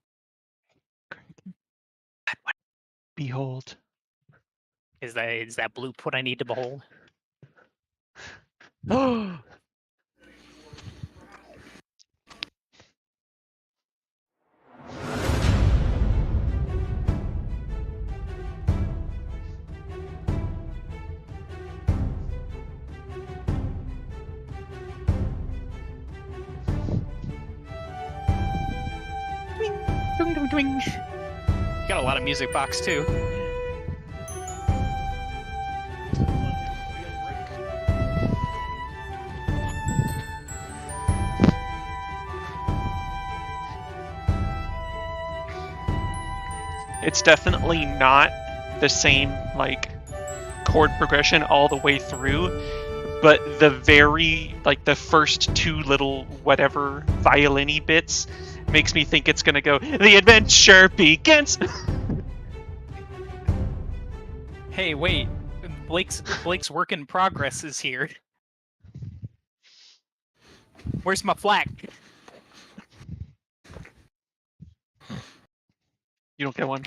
Behold. Is that blue what I need to behold? Dwing, dwing, dwing. Got a lot of music box too. It's definitely not the same chord progression all the way through, but the first two little whatever violin-y bits makes me think it's gonna go, the adventure begins. Hey, wait. Blake's work in progress is here. Where's my flack? You don't get one.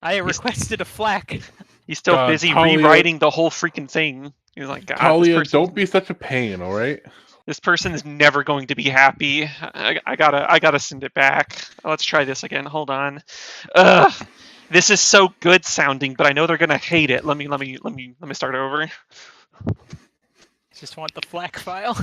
I requested a flack. He's still God, busy Talia- rewriting the whole freaking thing. He's like, God, Talia, don't be such a pain, all right? This person is never going to be happy. I gotta send it back. Let's try this again. Hold on. Ugh, this is so good sounding, but I know they're gonna hate it. Let me start over. Just want the flack file.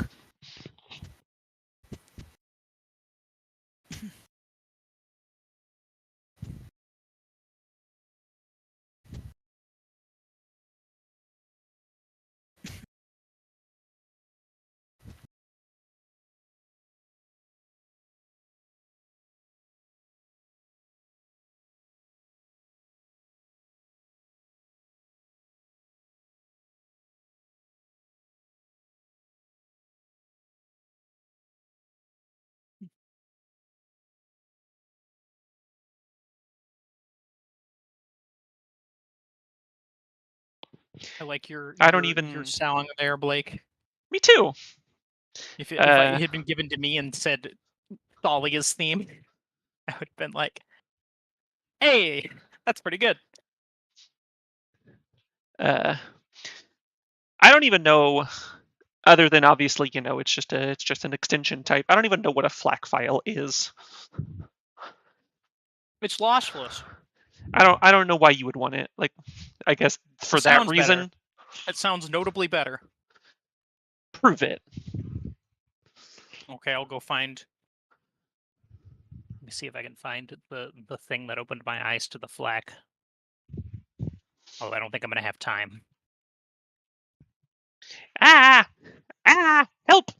I like your I don't your even- song there, Blake. Me too. If it had been given to me and said Thalia's theme, I would have been like, "Hey, that's pretty good." I don't even know. Other than obviously, it's just an extension type. I don't even know what a FLAC file is. It's lossless. I don't know why you would want it. I guess for that Sounds reason. better. It sounds notably better. Prove it. Okay, I'll go find. Let me see if I can find the thing that opened my eyes to the flack. Oh, I don't think I'm gonna have time. Ah! Help!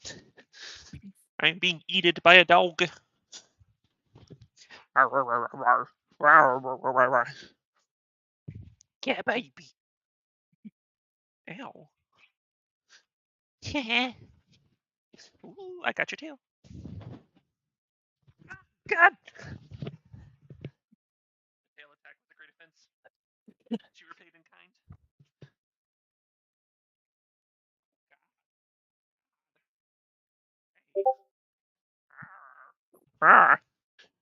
I'm being eaten by a dog. Yeah, baby. Ow. Yeah. Ooh, I got your tail. God. Tail attack with a great offense. She repaid in kind. Rawr.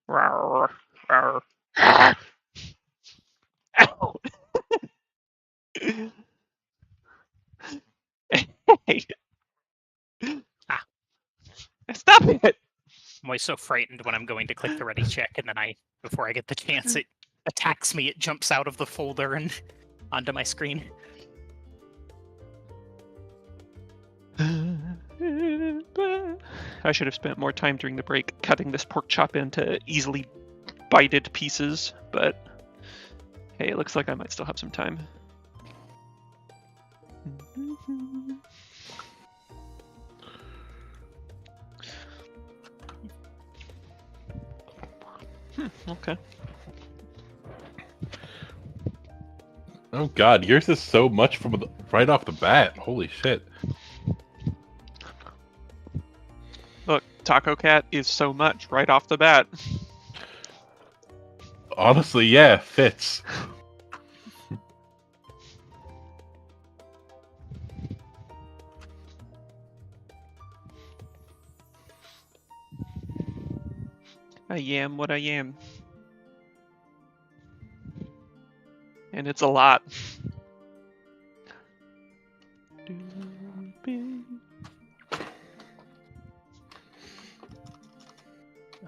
Rawr. Rawr. Rawr. Ow. Hey. Ah. Stop it! I'm always so frightened when I'm going to click the ready check, and then before I get the chance, it attacks me. It jumps out of the folder and onto my screen. I should have spent more time during the break cutting this pork chop into easily bited pieces, but hey, it looks like I might still have some time. Okay. Oh god, yours is so much from right off the bat. Holy shit. Look, Tah'co Cat is so much right off the bat. Honestly, yeah, fits. I am what I am. And it's a lot.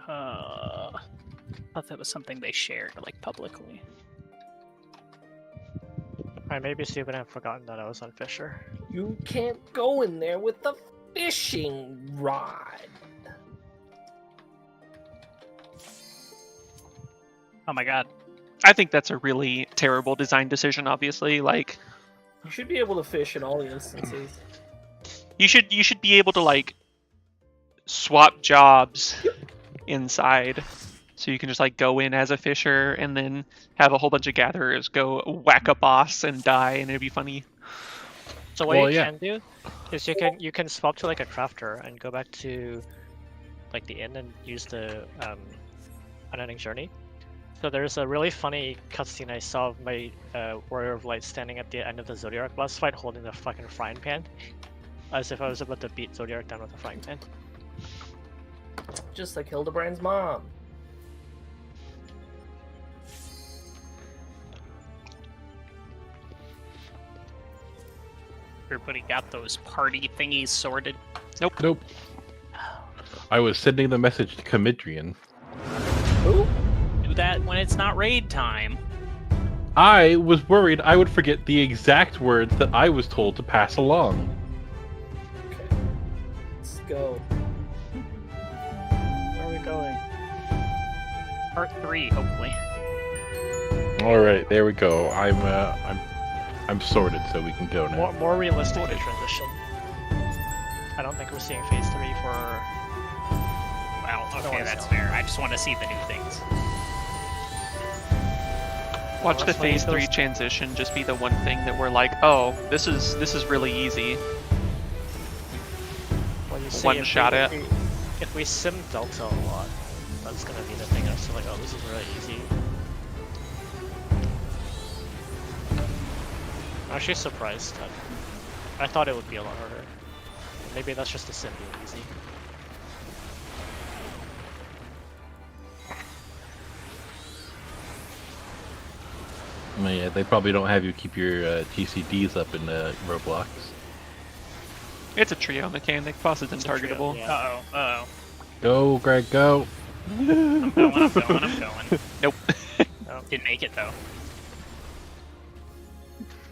I thought that was something they shared, like, publicly. I may be stupid and have forgotten that I was on Fisher. You can't go in there with the fishing rod. Oh my god. I think that's a really terrible design decision, obviously. Like, You should be able to fish in all the instances. you should be able to like swap jobs inside. So you can just like go in as a fisher and then have a whole bunch of gatherers go whack a boss and die, and it'd be funny. So what Well, you yeah. can do is you can swap to like a crafter and go back to like the inn and use the unending journey. So there's a really funny cutscene I saw of my Warrior of Light standing at the end of the Zodiac boss fight holding the fucking frying pan. As if I was about to beat Zodiac down with a frying pan. Just like Hildebrand's mom. Everybody got those party thingies sorted. Nope. I was sending the message to Comidrian. Who? Do that when it's not raid time. I was worried I would forget the exact words that I was told to pass along. Okay. Let's go. Where are we going? Part 3, hopefully. All right, there we go. I'm sorted, so we can go now. More realistically transition. I don't think we're seeing phase 3 for. Well, don't okay, wanna that's sell. fair. I just want to see the new things. Watch the Honestly, phase 3 those- transition just be the one thing that we're like, oh, this is really easy. Well, you see, One if shot we, at. if we sim Delta a lot, that's gonna be the thing. That's like, oh, this is really easy. I'm actually surprised that I thought it would be a lot harder. Maybe that's just the sim being easy. I mean, yeah, they probably don't have you keep your TCDs up in Roblox. It's a trio mechanic. Boss is untargetable. Yeah. Uh-oh, uh-oh. Go, Greg, go! I'm going. Nope. Didn't make it, though.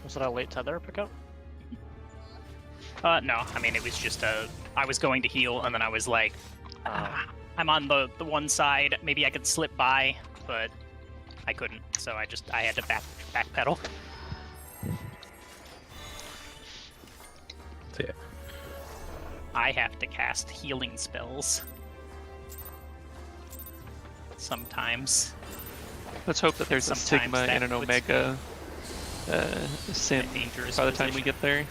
Was it a late tether pickup? No, I mean, it was just I was going to heal, and then I was like, I'm on the one side, maybe I could slip by, but I couldn't, so I had to backpedal. So, yeah. I have to cast healing spells. Sometimes. Let's hope that there's a Sometimes Sigma that and an puts- Omega sim dangerous by the time we position. get there.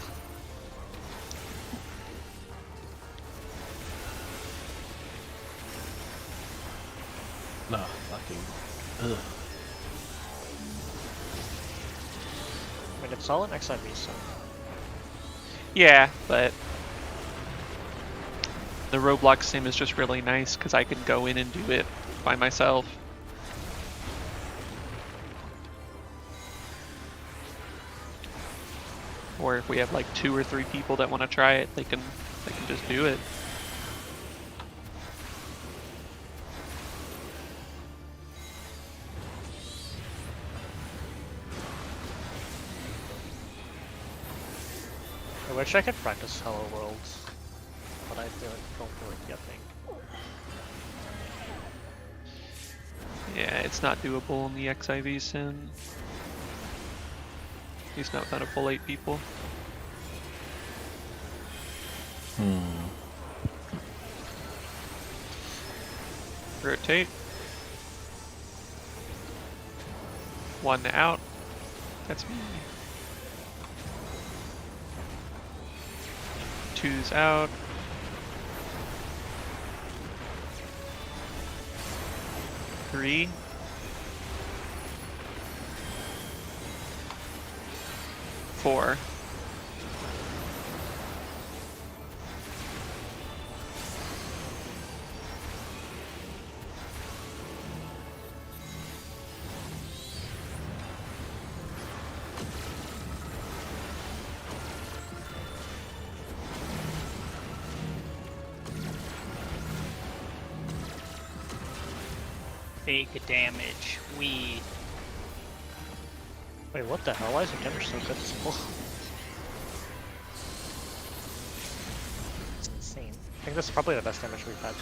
No, fucking. Ugh. I mean, it's all an XIV, so. Yeah, but The Roblox sim is just really nice because I can go in and do it by myself. Or if we have like 2 or 3 people that want to try it, they can just do it. I wish I could practice Hello Worlds, but I don't feel like getting. Yeah, it's not doable in the XIV sim. At least not without a full 8 people. Rotate. 1 out. That's me. 2's out. 3. 4. Big damage. We. Wait, what the hell? Why is your damage so good? It's insane. I think this is probably the best damage we've had.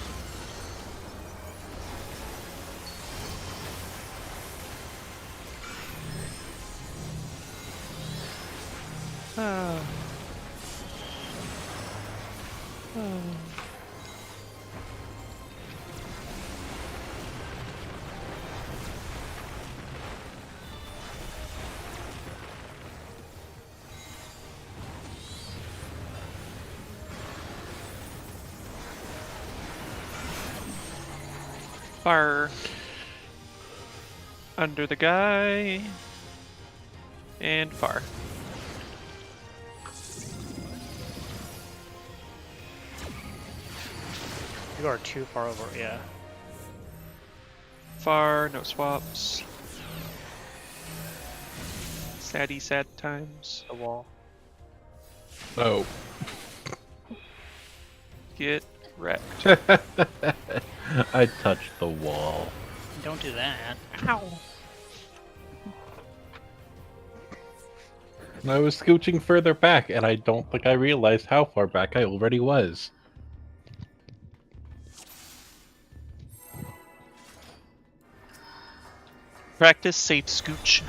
Fire under the guy and fire. You are too far over, yeah. Far, no swaps. Sad times. The wall. Oh. Get wrecked. I touched the wall. Don't do that. Ow! I was scooching further back, and I don't think I realized how far back I already was. Practice safe scooch.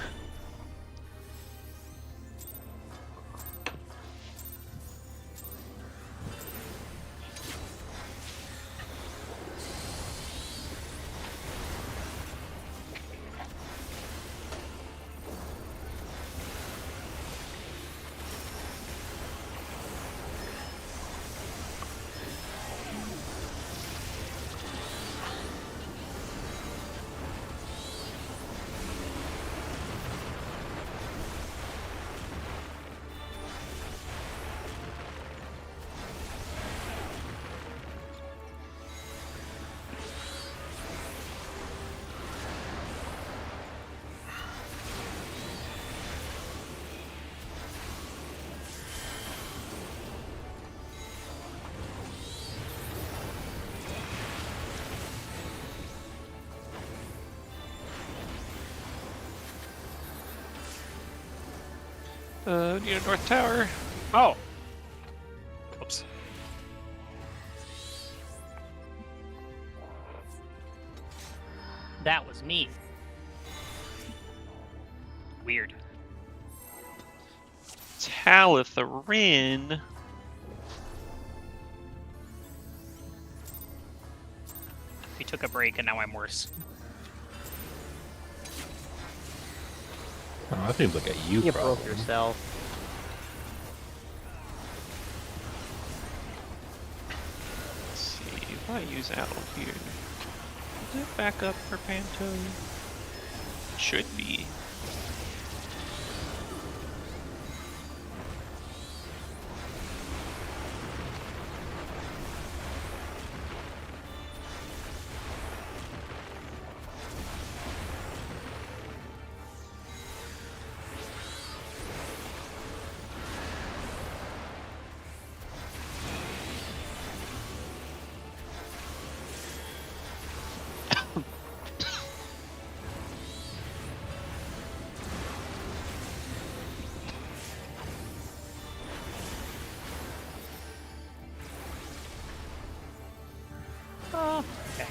Need a north tower. Oh. Whoops. That was me. Weird. Talitharin. We took a break and now I'm worse. Oh, that seems like a you You problem. broke yourself. Let's see, if I use Owl here, is it back up for Panto? Should be. Okay.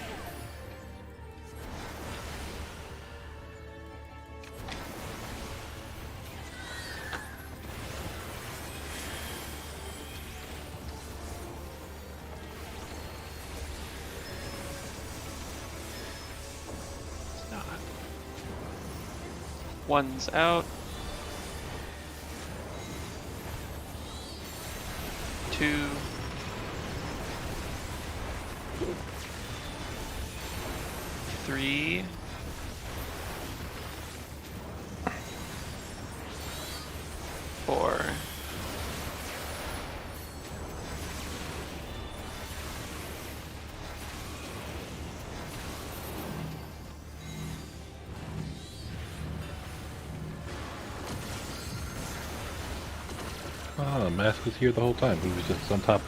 It's not. One's out. 2. 3. 4. 'Mask was here the whole time. He was just on top of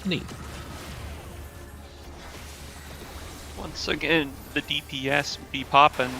me. Neat. Once again, the DPS be poppin'.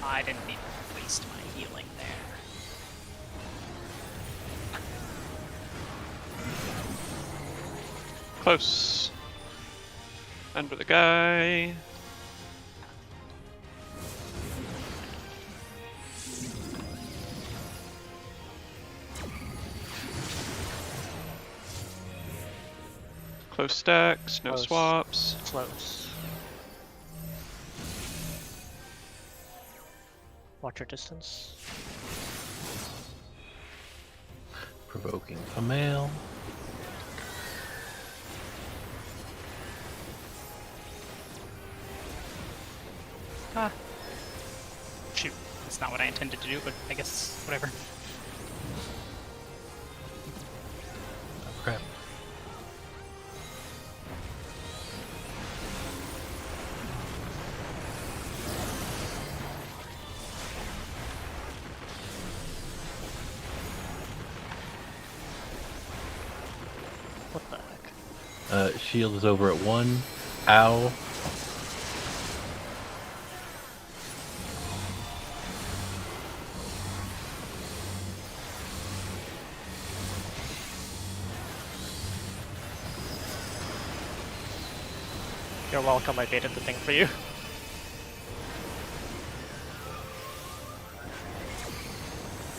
I didn't need to waste my healing there. Close. Under the guy. Close stacks, no Close. swaps. Close. Watch your distance. Provoking a male. Ah. Shoot. That's not what I intended to do, but I guess whatever. Oh, crap. What the heck? Shield is over at 1. Ow. You're welcome, I baited the thing for you.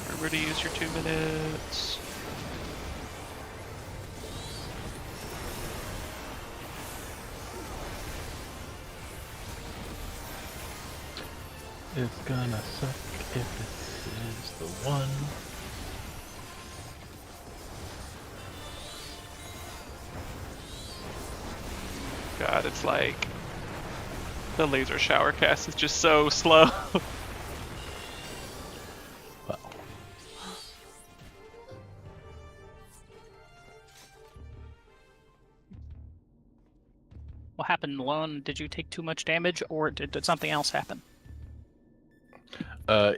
Remember to use your 2 minutes. It's gonna suck if this is the one. God, it's like the laser shower cast is just so slow. Well, What happened, Lone? Did you take too much damage, or did something else happen?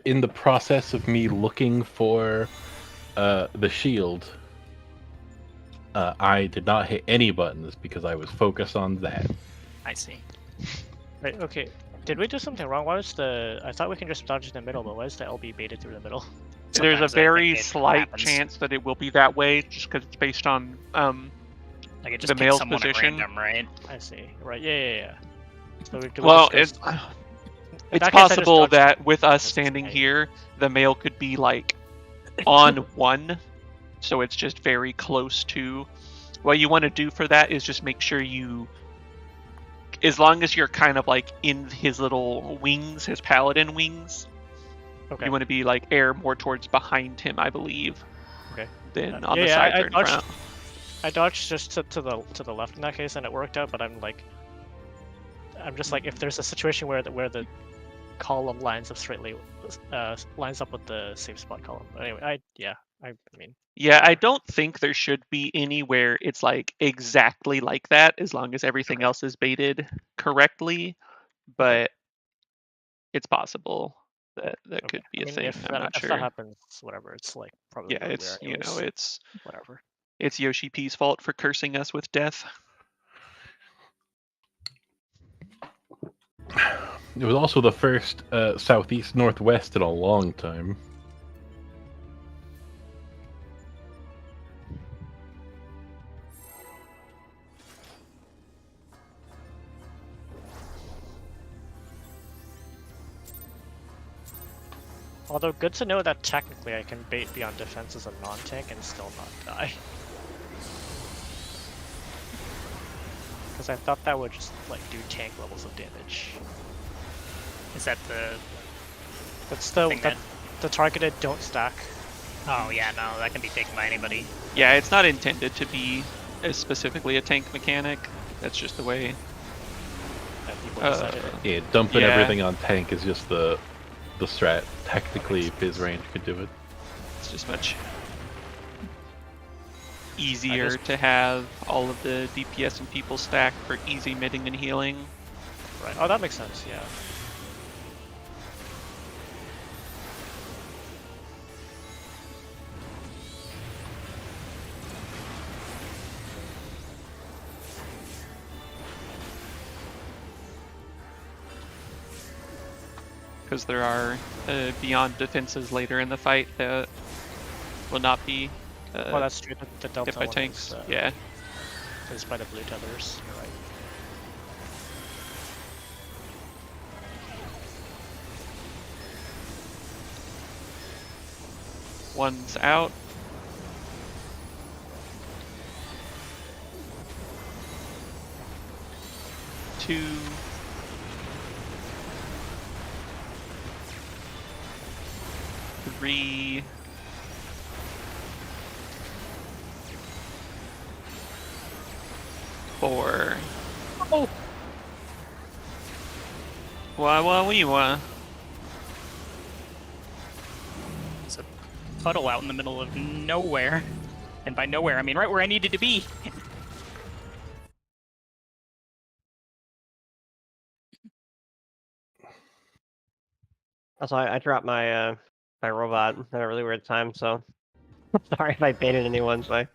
in the process of me looking for the shield, I did not hit any buttons because I was focused on that. I see. Right, okay. Did we do something wrong? Why was the... I thought we can just dodge in the middle, but why is the LB baited through the middle? There's a Sometimes I think very it slight happens. chance that it will be that way, just because it's based on Like it just the picks male's someone position. at random, right? I see. Right, yeah. So do we Well, just it's In it's that case, I just possible dodged that with us because it's standing tight. here, the male could be like on 1, so it's just very close to. What you want to do for that is just make sure you, as long as you're kind of like in his little wings, his paladin wings, Okay. you want to be like air more towards behind him, I believe. Okay. Than on the yeah, sides I or in dodged, front. I dodged just to the left in that case, and it worked out. But I'm just like, if there's a situation where the column lines up straightly, lines up with the safe spot column. But anyway, I mean, Yeah, I don't think there should be anywhere it's like exactly like that as long as everything else is baited correctly, but it's possible that that okay. could be I a mean, thing. I'm not if that sure. happens, whatever. It's like probably Yeah, not rare it's you know, anyways. it's Whatever. it's Yoshi P's fault for cursing us with death. It was also the first southeast northwest in a long time. Although good to know that technically I can bait beyond defense as a non-tank and still not die. Because I thought that would just like do tank levels of damage. Is that the? That's the Thing that- the targeted don't stack. Oh yeah, no, that can be taken by anybody. Yeah, it's not intended to be as specifically a tank mechanic. That's just the way. That people decided. Yeah, dumping Yeah. everything on tank is just the strat. Technically, Fizz range could do it. It's just much easier to have all of the DPS and people stacked for easy midding and healing. Right. Oh, that makes sense. Yeah. Because there are beyond defenses later in the fight that will not be Well, that's true. The Delta hit by one tanks. is, Yeah. is by the blue tethers. You're right. One's out. Two. Three. Four. Oh. What we want? There's a puddle out in the middle of nowhere, and by nowhere I mean right where I needed to be. Also, I dropped my my robot at a really weird time, so sorry if I baited anyone. But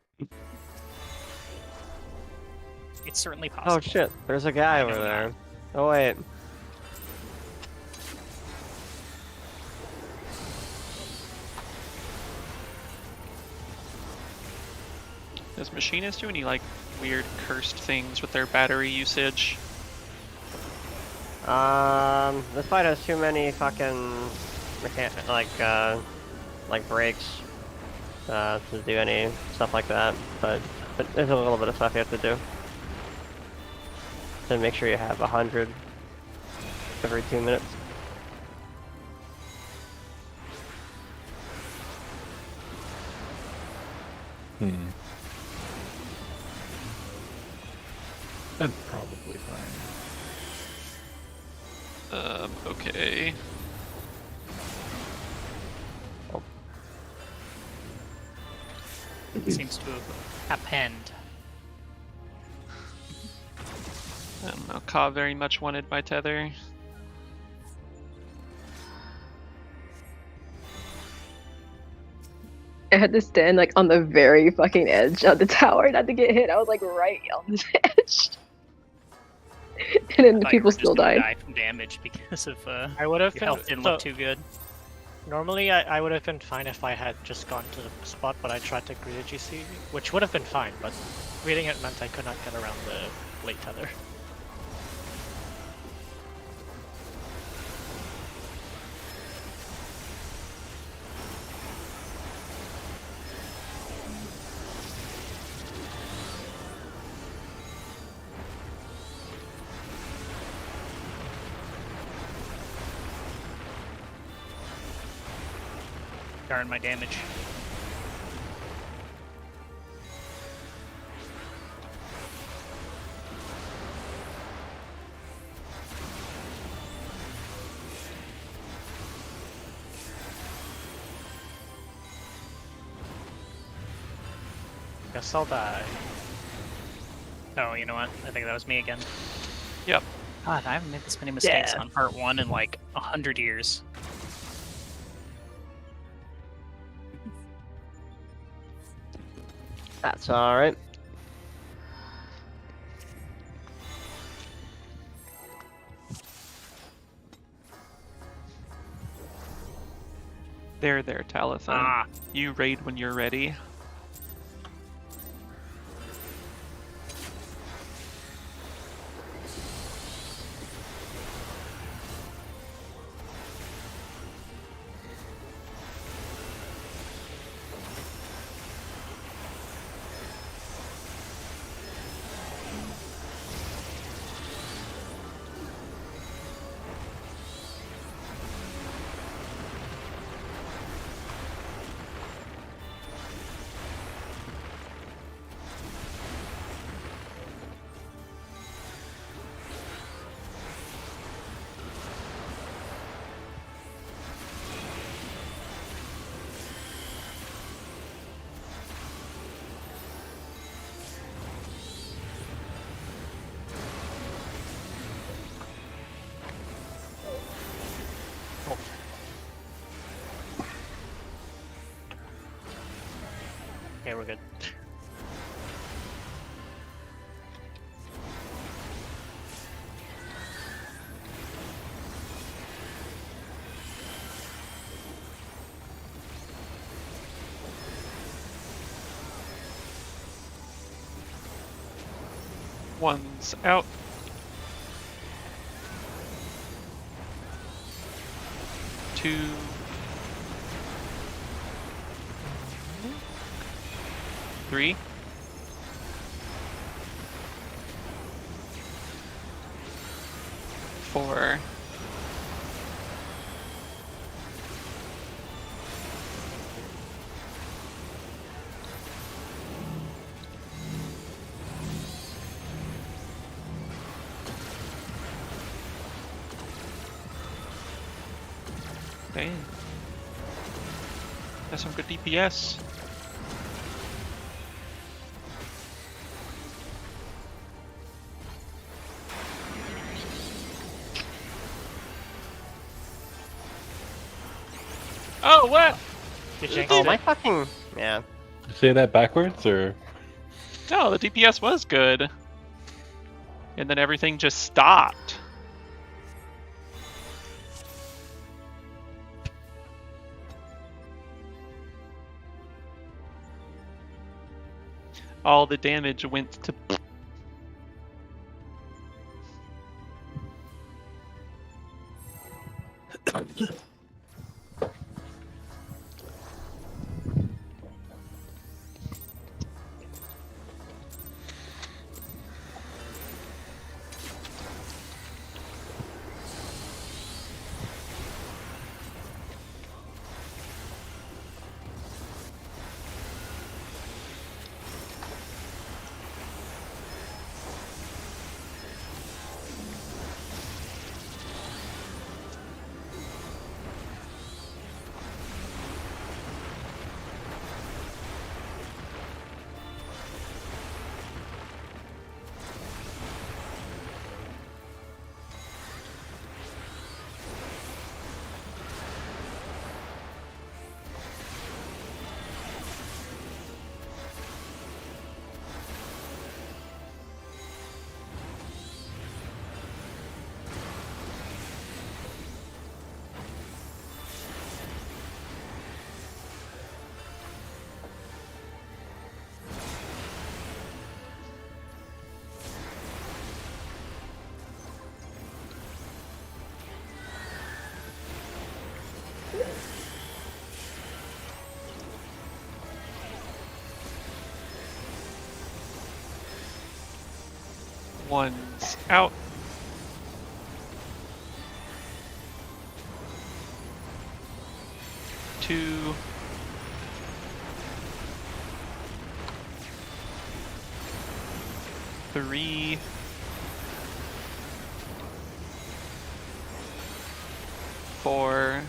It's certainly possible. oh shit, there's a guy I over know there. Oh wait, Does Machinist do any like weird cursed things with their battery usage? this fight has too many fucking like breaks to do any stuff like that. But there's a little bit of stuff you have to do to make sure you have 100 every 2 minutes. Hmm. That's probably fine. Okay. Seems to have happened. I don't know. Ka very much wanted my tether. I had to stand like on the very fucking edge of the tower not to get hit. I was like right on this edge. And then the Thought you people were just still gonna died. die from damage because of I would have your been. health didn't so look too good. normally, I would have been fine if I had just gone to the spot, but I tried to greet a GC, which would have been fine. But greeting it meant I could not get around the late tether. Darn my damage. guess I'll die. Oh, you know what? I think that was me again. Yep. God, I haven't made this many mistakes Yeah. on part 1 in like 100 years. That's alright. There, Talitha. Ah, You raid when you're ready. Okay, we're good. One's out. Two. Three. Four. Dang. That's some good DPS. Oh, what? You jinxed Oh it. my fucking yeah. Say that backwards, or No, the DPS was good. And then everything just stopped. All the damage went to... One's out. Two. Three. Four.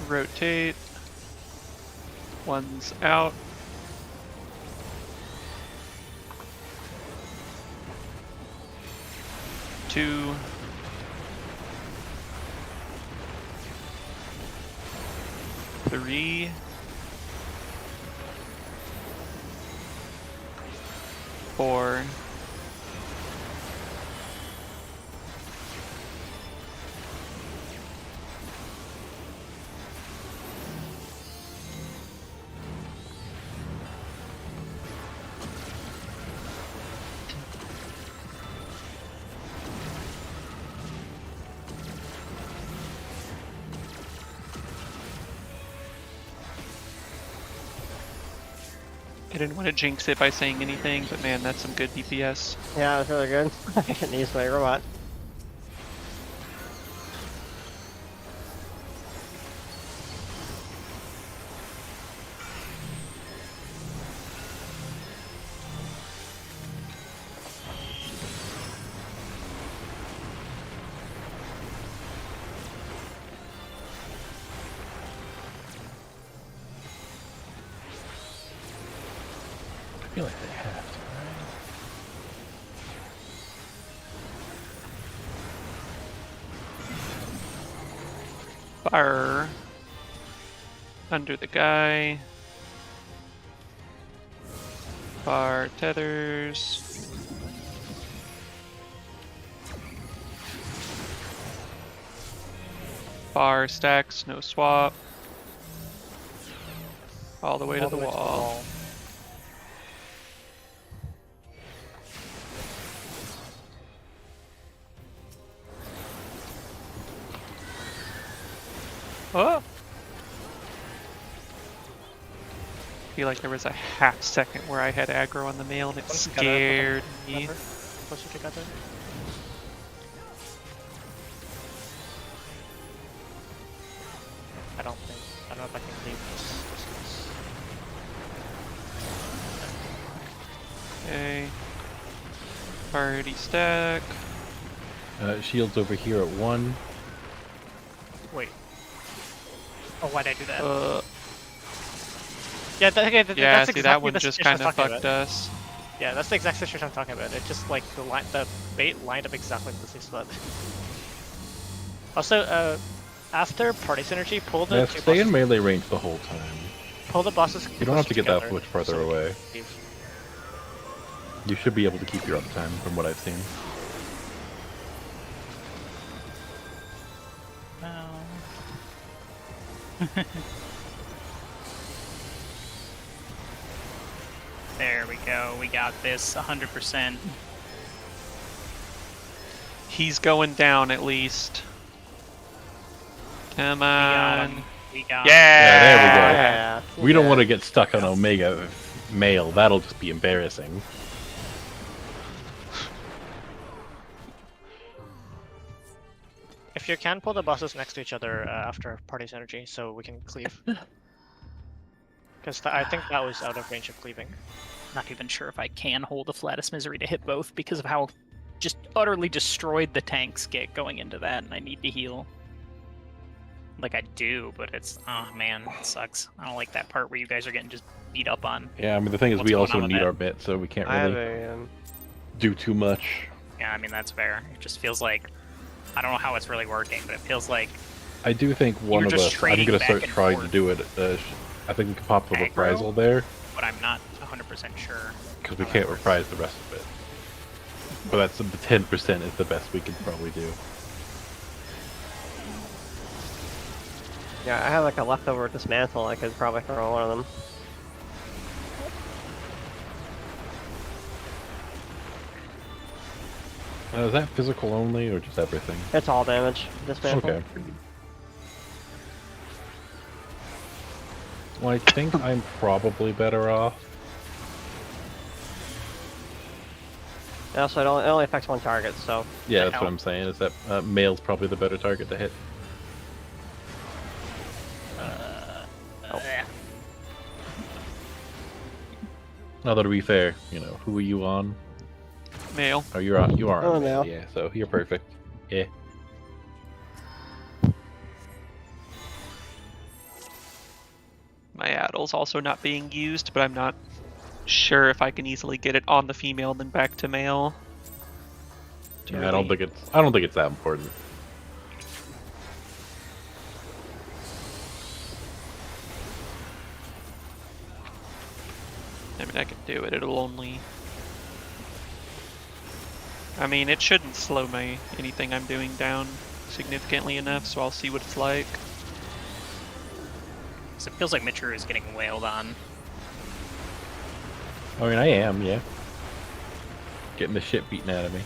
Rotate. One's out. Two. Three. Four. I didn't want to jinx it by saying anything, but man, that's some good DPS. Yeah, it was really good. I didn't use my robot. I feel like they have to, right? Fire under the guy. Bar tethers. Bar stacks, no swap. All the way to the wall. Oh! I feel like there was a half second where I had aggro on the mail and it scared me. I don't know if I can leave this. Okay. Party stack. Shields over here at 1. Wait. Oh, why'd I do that? Yeah, Yeah, that's see, exactly that one the just situation kind I of was talking fucked about. us. Yeah, that's the exact situation I'm talking about. It just like the bait lined up exactly with the same spot. Also, after party synergy, pull the Yeah, two stay in bosses, melee range the whole time. pull the bosses. You don't have to get that together much further so we can away. leave. You should be able to keep your uptime from what I've seen. There we go. We got this 100%. He's going down at least. Come We got on. him. We got Yeah! Yeah, there we go. Yeah. We We don't want to get stuck on Omega male. That'll just be embarrassing. If you can, pull the buses next to each other after party's energy, so we can cleave. Because I think that was out of range of cleaving. Not even sure if I can hold a Flatus Misery to hit both because of how just utterly destroyed the tanks get going into that, and I need to heal. Like I do, but it's oh man, it sucks. I don't like that part where you guys are getting just beat up on. Yeah, I mean the thing is What's we going also on with need that? our bit, so we can't I have really a do too much. Yeah, I mean that's fair. It just feels like I don't know how it's really working, but it feels like I do think one of just us. I'm trading gonna back start and trying forth. to do it. I think we can pop the Aggro? reprisal there but I'm not 100% sure. because we how that can't works. reprise the rest of it. But that's the 10% is the best we can probably do. Yeah, I have like a leftover dismantle. I could probably throw on one of them. Is that physical only or just everything? It's all damage. Dismantle. Okay. Well, I think I'm probably better off. Also, it only affects one target, so Yeah, The that's what hell? I'm saying. Is that male's probably the better target to hit. Yeah. Although to be fair, who are you on? Male. Oh, you are Oh, on male. male. Yeah, so you're perfect. Yeah. My addle's also not being used, but I'm not sure if I can easily get it on the female then back to male. To I don't really- think it's that important. I mean, I can do it. It'll only. I mean, it shouldn't slow anything I'm doing down significantly enough, so I'll see what it's like. So it feels like Mitchell is getting wailed on. I mean, I am, yeah. Getting the shit beaten out of me.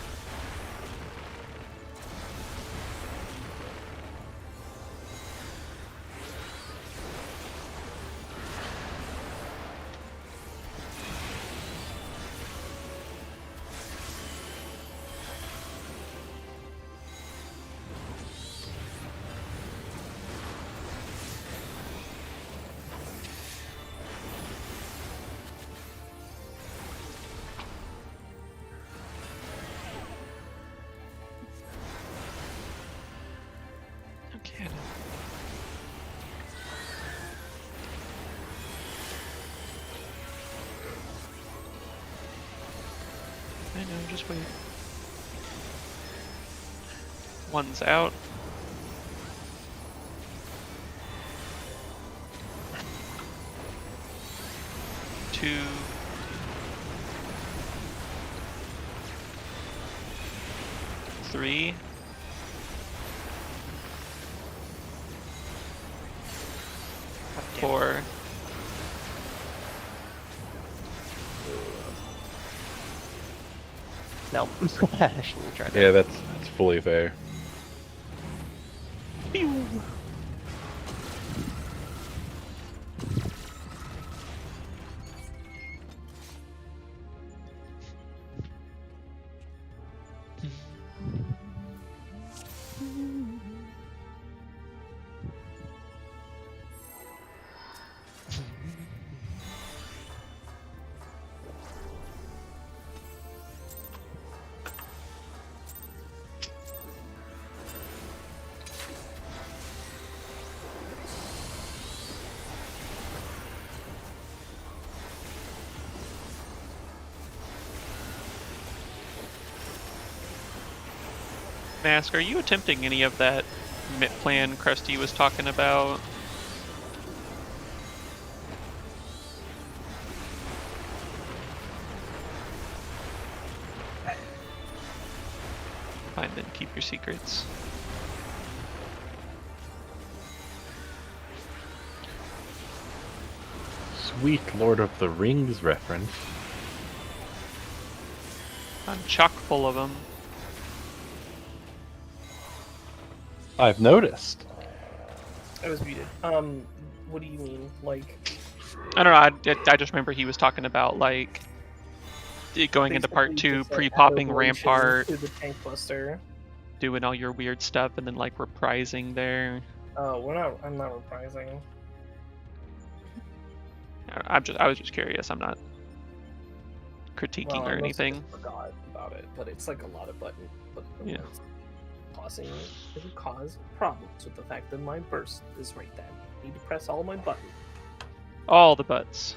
Okay. I know, just wait. One's out. Two. Three. Four. no. I shouldn't try that. Yeah, that's fully fair. Pew. Mask, are you attempting any of that MIT plan Krusty was talking about? Fine, then keep your secrets. Sweet Lord of the Rings reference. I'm chock full of them. I've noticed. I was muted. What do you mean? Like, I don't know. I just remember he was talking about like going into part Basically, 2, just an pre-popping aberration Rampart, to the tank buster. doing all your weird stuff, and then like reprising there. Oh, I'm not reprising. I was just curious. I'm not critiquing Well, I or mostly anything. just forgot about it, but it's like a lot of buttons. Yeah. Pausing will cause problems with the fact that my burst is right there. I need to press all my buttons. All the butts.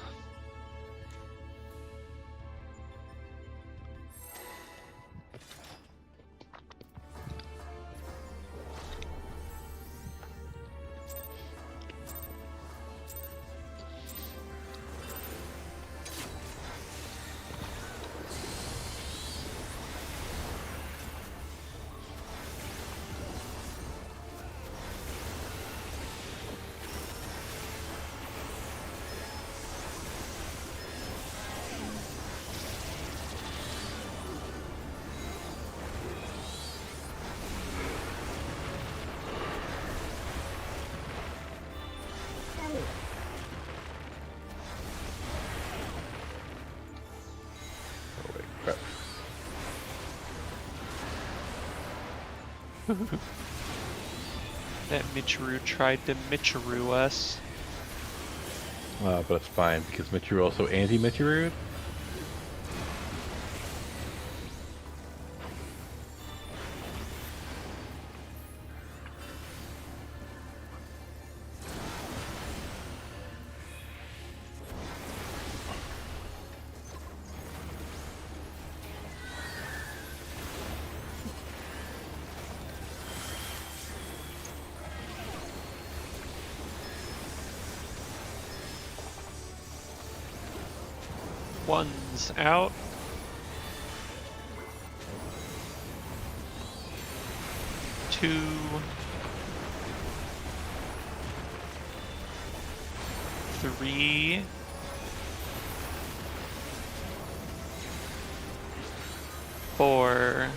That Michiru tried to Michiru us. But it's fine because Michiru also anti-Michiru. One's out. Two. Three. Four.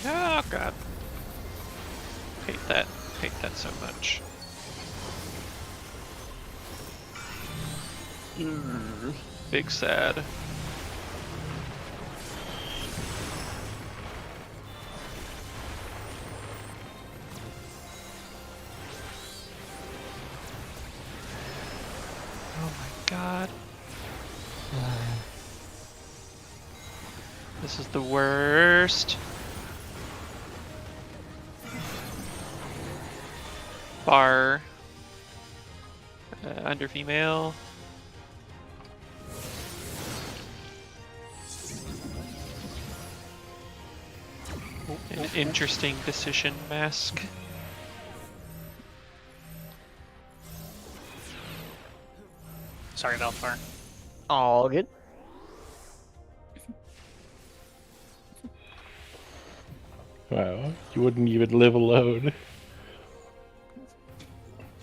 Oh god. Hate that. Hate that so much. Big sad. Oh my god. This is the worst. Bar. Under female. An interesting decision mask. Sorry, Valfar. All good. Wow, you wouldn't even live alone.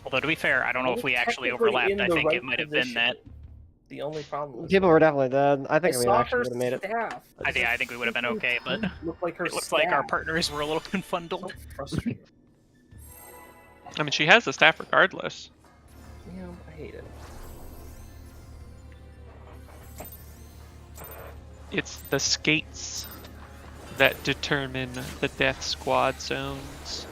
Although to be fair, I don't know if we actually Technically overlapped. in I the think right it might have been position. that. The only problem is People were definitely dead. I I think we saw actually her would have made it. staff. I think we would have been okay, but Looked like her it looks like our staff. partners were a little So confundeled. frustrating. I mean, she has the staff regardless. Yeah, I hate it. It's the skates that determine the death squad zones.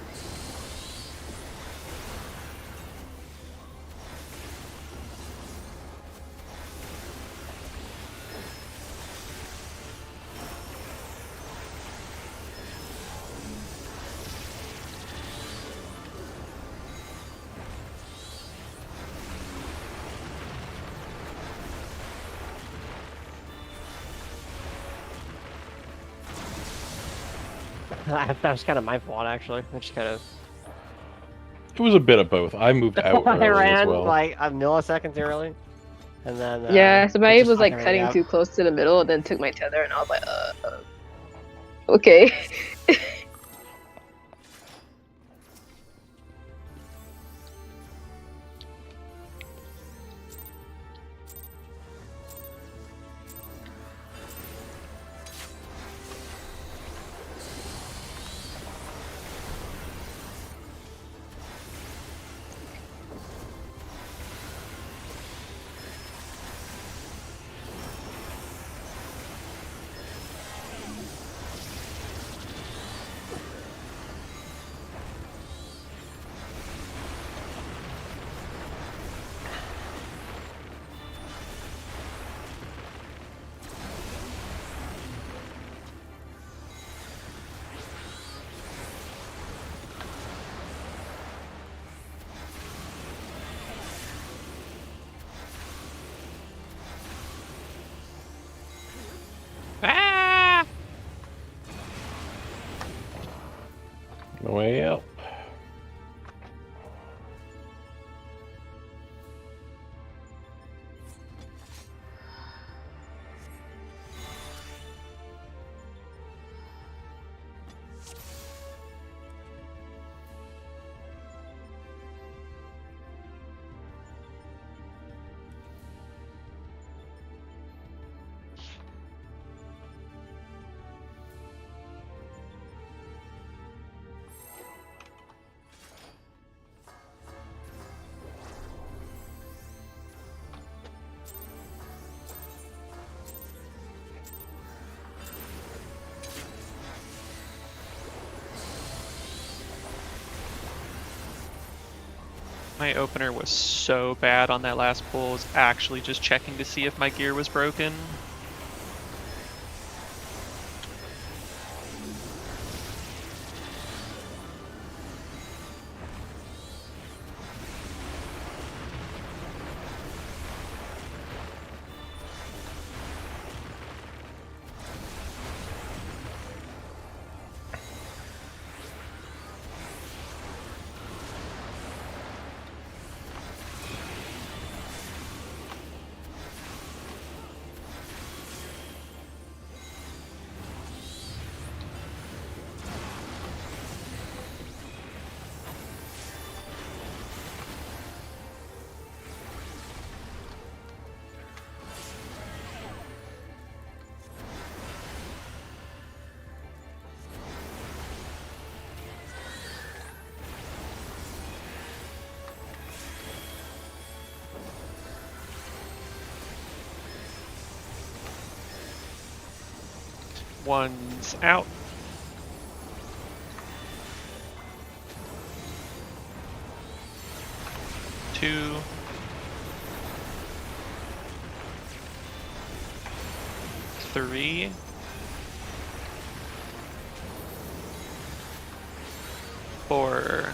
That was kind of my fault, actually. I just kind of It was a bit of both. I moved out I early ran as well. like a millisecond early, and then Yeah, so my it aim just was like fucking cutting ran out. too close to the middle, and then took my tether, and I was like, okay. Ah! No way out. My opener was so bad on that last pull. I was actually just checking to see if my gear was broken. One's out. Two. Three. Four.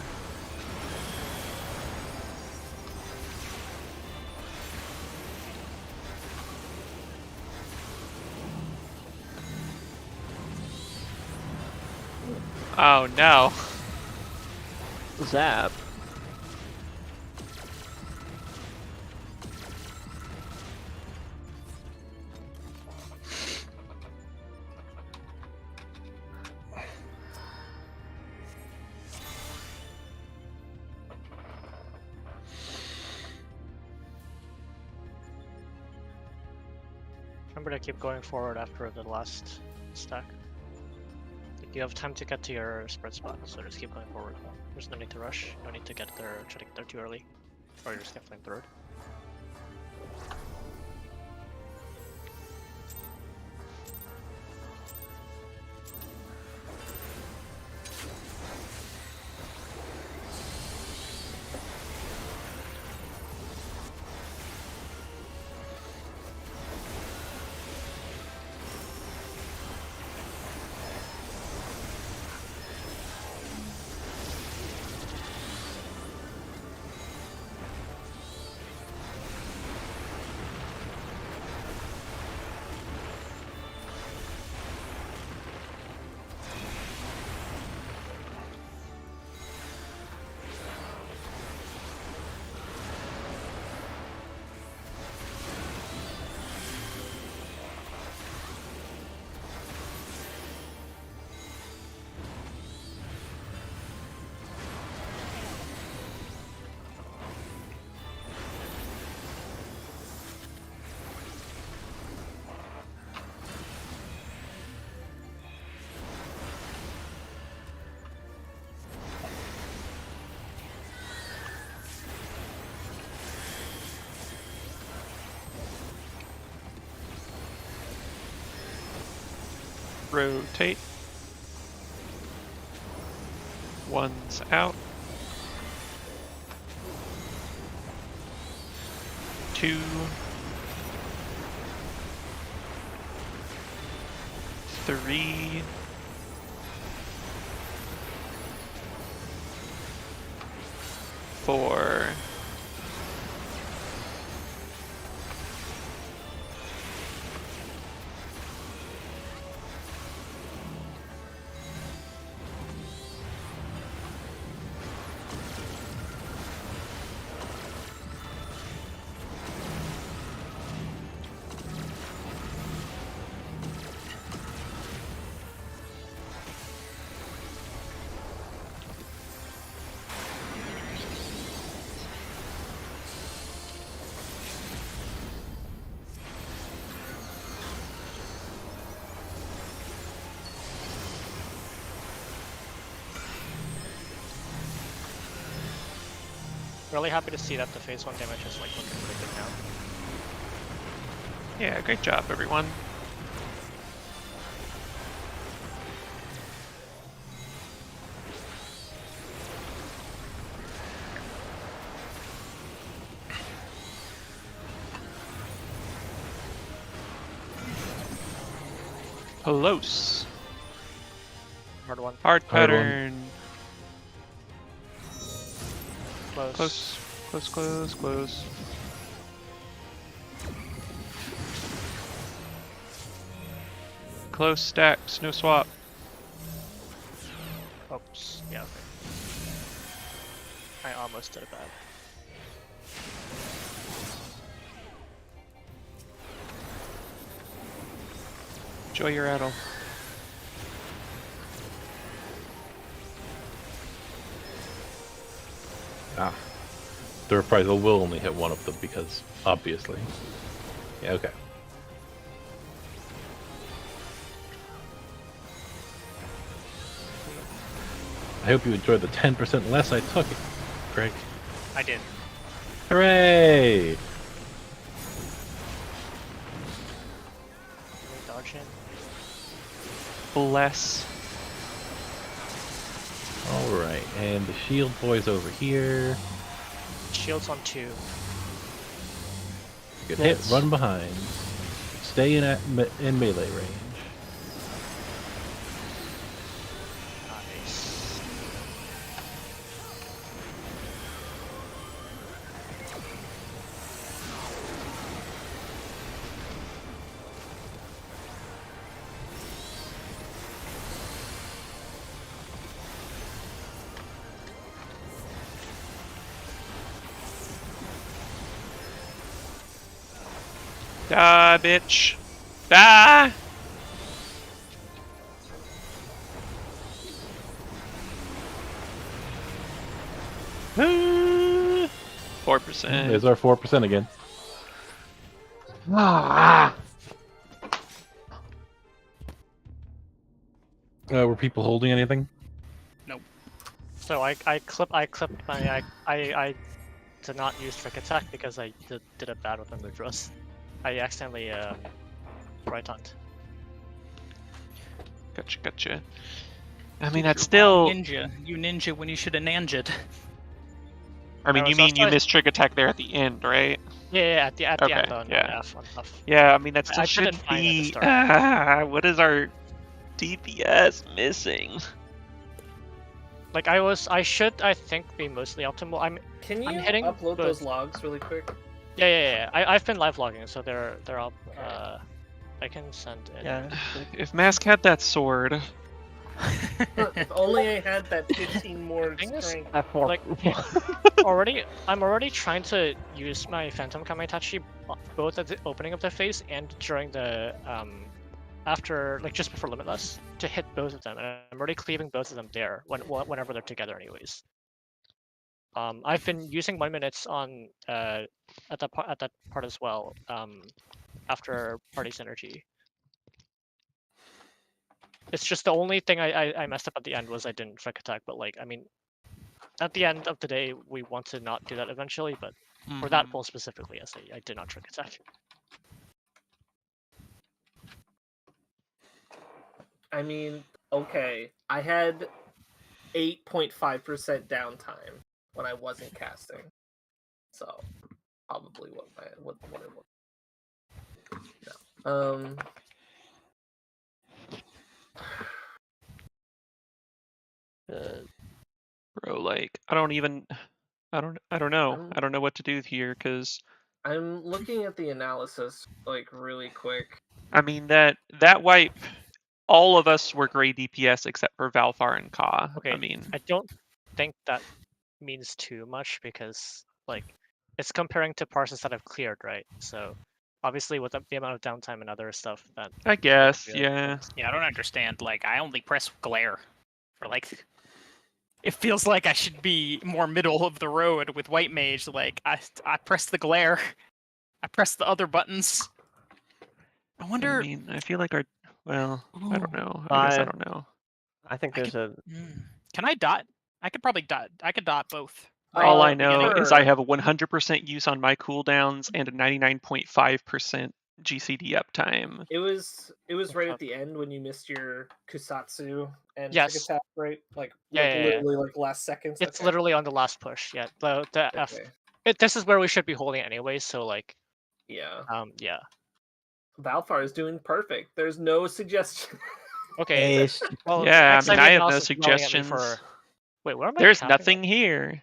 Oh no. Zap. Remember to keep going forward after the last stack. Like, you have time to get to your spread spot, so just keep going forward. There's no need to rush, no need to get there, try to get there too early, or you're just gonna flame third. Rotate. One's out. 2. 3. 4. Really happy to see that the phase 1 damage is like looking pretty good now. Yeah, great job, everyone. Close. Hard one. Hard Hard one. pattern. Close. Close. Close, close, close. Close stacks, no swap. Oops. Yeah, okay. I almost did it bad. Enjoy your rattle. Ah. The reprisal will only hit one of them because, obviously. Yeah, okay. I hope you enjoyed the 10% less I took, Greg. I did. Hooray! Can we dodge in? Bless. Alright, and the shield boy's over here. Shields on 2. Good Yes. hit, run behind. Stay in melee range. Nice. Die, bitch. Die! Ah, 4%. There's our 4% again. Were people holding anything? So I clipped my I did not use trick attack because I did it bad with the Mudras. I accidentally right hunt. Gotcha, gotcha. I mean, that's still. Ninja. You ninja when you should have nanja'd. I mean, I you was mean you also- missed trick attack there at the end, right? Yeah, at the Okay, end on yeah. F on F. Yeah, I mean, that still I did should it fine at the be. start. What is our DPS missing? Like I should think be mostly optimal. Can you I'm hitting upload both. those logs really quick? Yeah. I've been live logging, so they're up. I can send it. Yeah. If Mask had that sword. If only I had that 15 more Thing is, strength. Like I'm already trying to use my Phantom Kamaitachi both at the opening of the phase and during the after, like just before Limitless, to hit both of them, and I'm already cleaving both of them there whenever they're together, anyways. I've been using 1 minutes on at that part as well. After Party Synergy. It's just the only thing I messed up at the end was I didn't trick attack, but like I mean, at the end of the day, we want to not do that eventually, but for that pull specifically, yes, I did not trick attack. I mean, okay, I had 8.5% downtime when I wasn't casting, so probably what it was. No. Bro, like I don't know. I don't know what to do here because I'm looking at the analysis like really quick. I mean that wipe, all of us were gray DPS except for Valfar and Ka. Okay, I mean, I don't think that means too much because like it's comparing to parses that I've cleared, right? So obviously with the amount of downtime and other stuff that I guess, Yeah. yeah. Yeah, I don't understand. Like, I only press glare for like. It feels like I should be more middle of the road with white mage. Like, I press the glare, I press the other buttons. I wonder. I mean, I feel like I don't know. I guess I don't know. I think I there's a. Can I dot? I could probably dot. I could dot both. All I Uh, know is sure. I have a 100% use on my cooldowns and a 99.5% GCD uptime. It was right at the end when you missed your Kusatsu and Yes. Chick attack, right? Like Yeah, yeah. literally like last seconds. It's Okay. literally on the last push. Yeah, the F. Okay. This is where we should be holding it anyways. So like, Yeah. yeah. Valfar is doing perfect. There's no suggestion. Okay. Ace. Well, Yeah, I mean, XIV I have no Mouse is yelling at me suggestions. for. Wait, where am I? There's capping nothing here.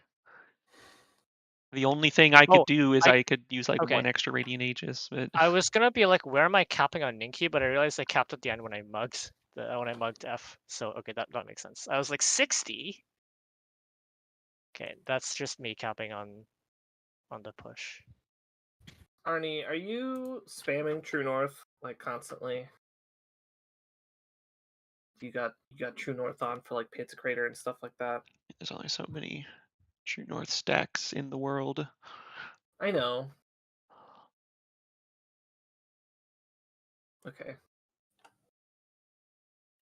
The only thing I could do is I could use like okay. 1 extra Radiant Aegis. But I was gonna be like, where am I capping on Ninki? But I realized I capped at the end when I mugged F. So okay, that makes sense. I was like 60. Okay, that's just me capping on the push. Arnie, are you spamming True North like constantly? You got True North on for like Pizza Crater and stuff like that. there's only so many True North stacks in the world. I know. Okay.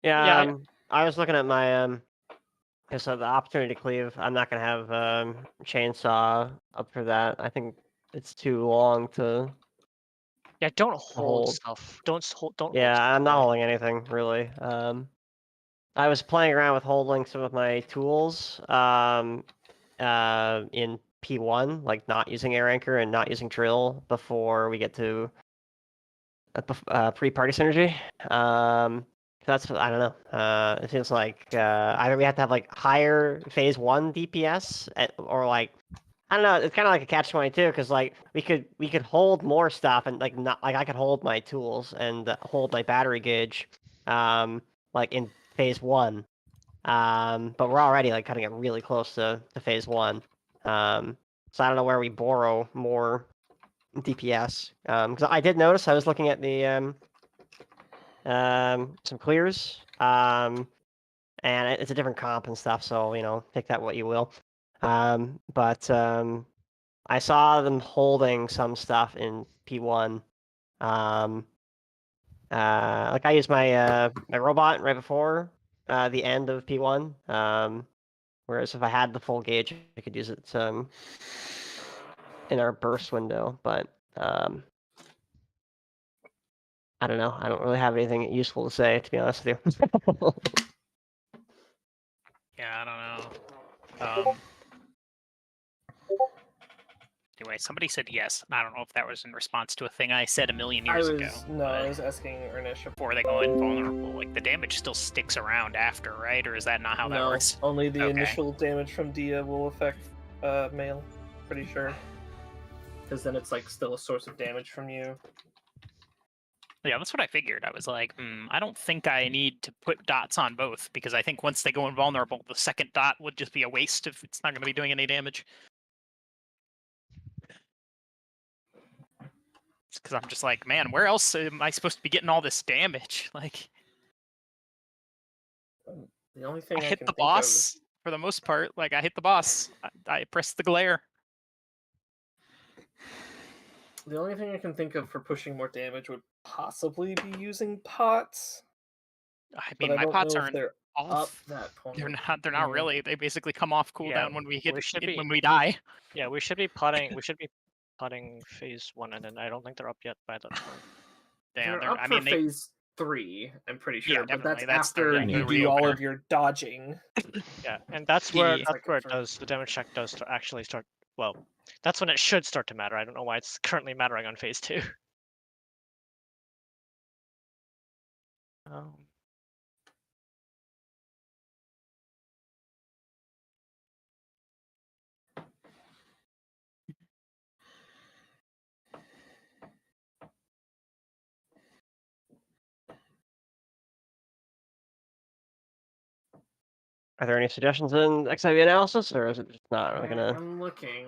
Yeah, Yeah, I was looking at my so the opportunity to cleave. I'm not gonna have chainsaw up for that. I think it's too long to. Yeah, don't hold hold. stuff. Don't hold. Yeah, stuff I'm not away. holding anything really. I was playing around with holding some of my tools in P1, like not using air anchor and not using drill before we get to pre-party synergy. That's I don't know. It feels like either we have to have like higher phase 1 DPS or like I don't know. It's kind of like a catch-22 because like we could hold more stuff and like not like I could hold my tools and hold my battery gauge, like in phase 1. But we're already like cutting it really close to phase 1. So I don't know where we borrow more DPS. Because I did notice I was looking at the some clears. And it's a different comp and stuff, so take that what you will. But I saw them holding some stuff in P1. Like I used my my robot right before the end of P1. Whereas if I had the full gauge, I could use it in our burst window. But I don't know. I don't really have anything useful to say, to be honest with you. Yeah, I don't know. Anyway, somebody said yes. I don't know if that was in response to a thing I said a million years ago. I was asking Ernish before they go invulnerable. Like the damage still sticks around after, right? Or is that not how that works? Only the Okay. initial damage from Dia will affect male. Pretty sure. Because then it's like still a source of damage from you. Yeah, that's what I figured. I was like, I don't think I need to put dots on both because I think once they go invulnerable, the second dot would just be a waste if it's not going to be doing any damage. Because I'm just like, man, where else am I supposed to be getting all this damage? Like, The only thing I I hit can the think of- boss for the most part. Like, I hit the boss. I pressed the glare. The only thing I can think of for pushing more damage would possibly be using pots. I But mean, I my don't pots know if aren't they're up off. that point. They're not Yeah. really. They basically come off cooldown Yeah, when we we when we die. Yeah, we should be putting. We should be putting phase 1, and then I don't think they're up yet by that point. Yeah, They're up for phase 3, I'm pretty Yeah, sure, but that's definitely. That's the after new you do all reopener. of your dodging. Yeah, and that's where Yeah. it does the damage check does actually start. Well, that's when it should start to matter. I don't know why it's currently mattering on phase 2. Are there any suggestions in XIV analysis, or is it just not really gonna? I'm looking.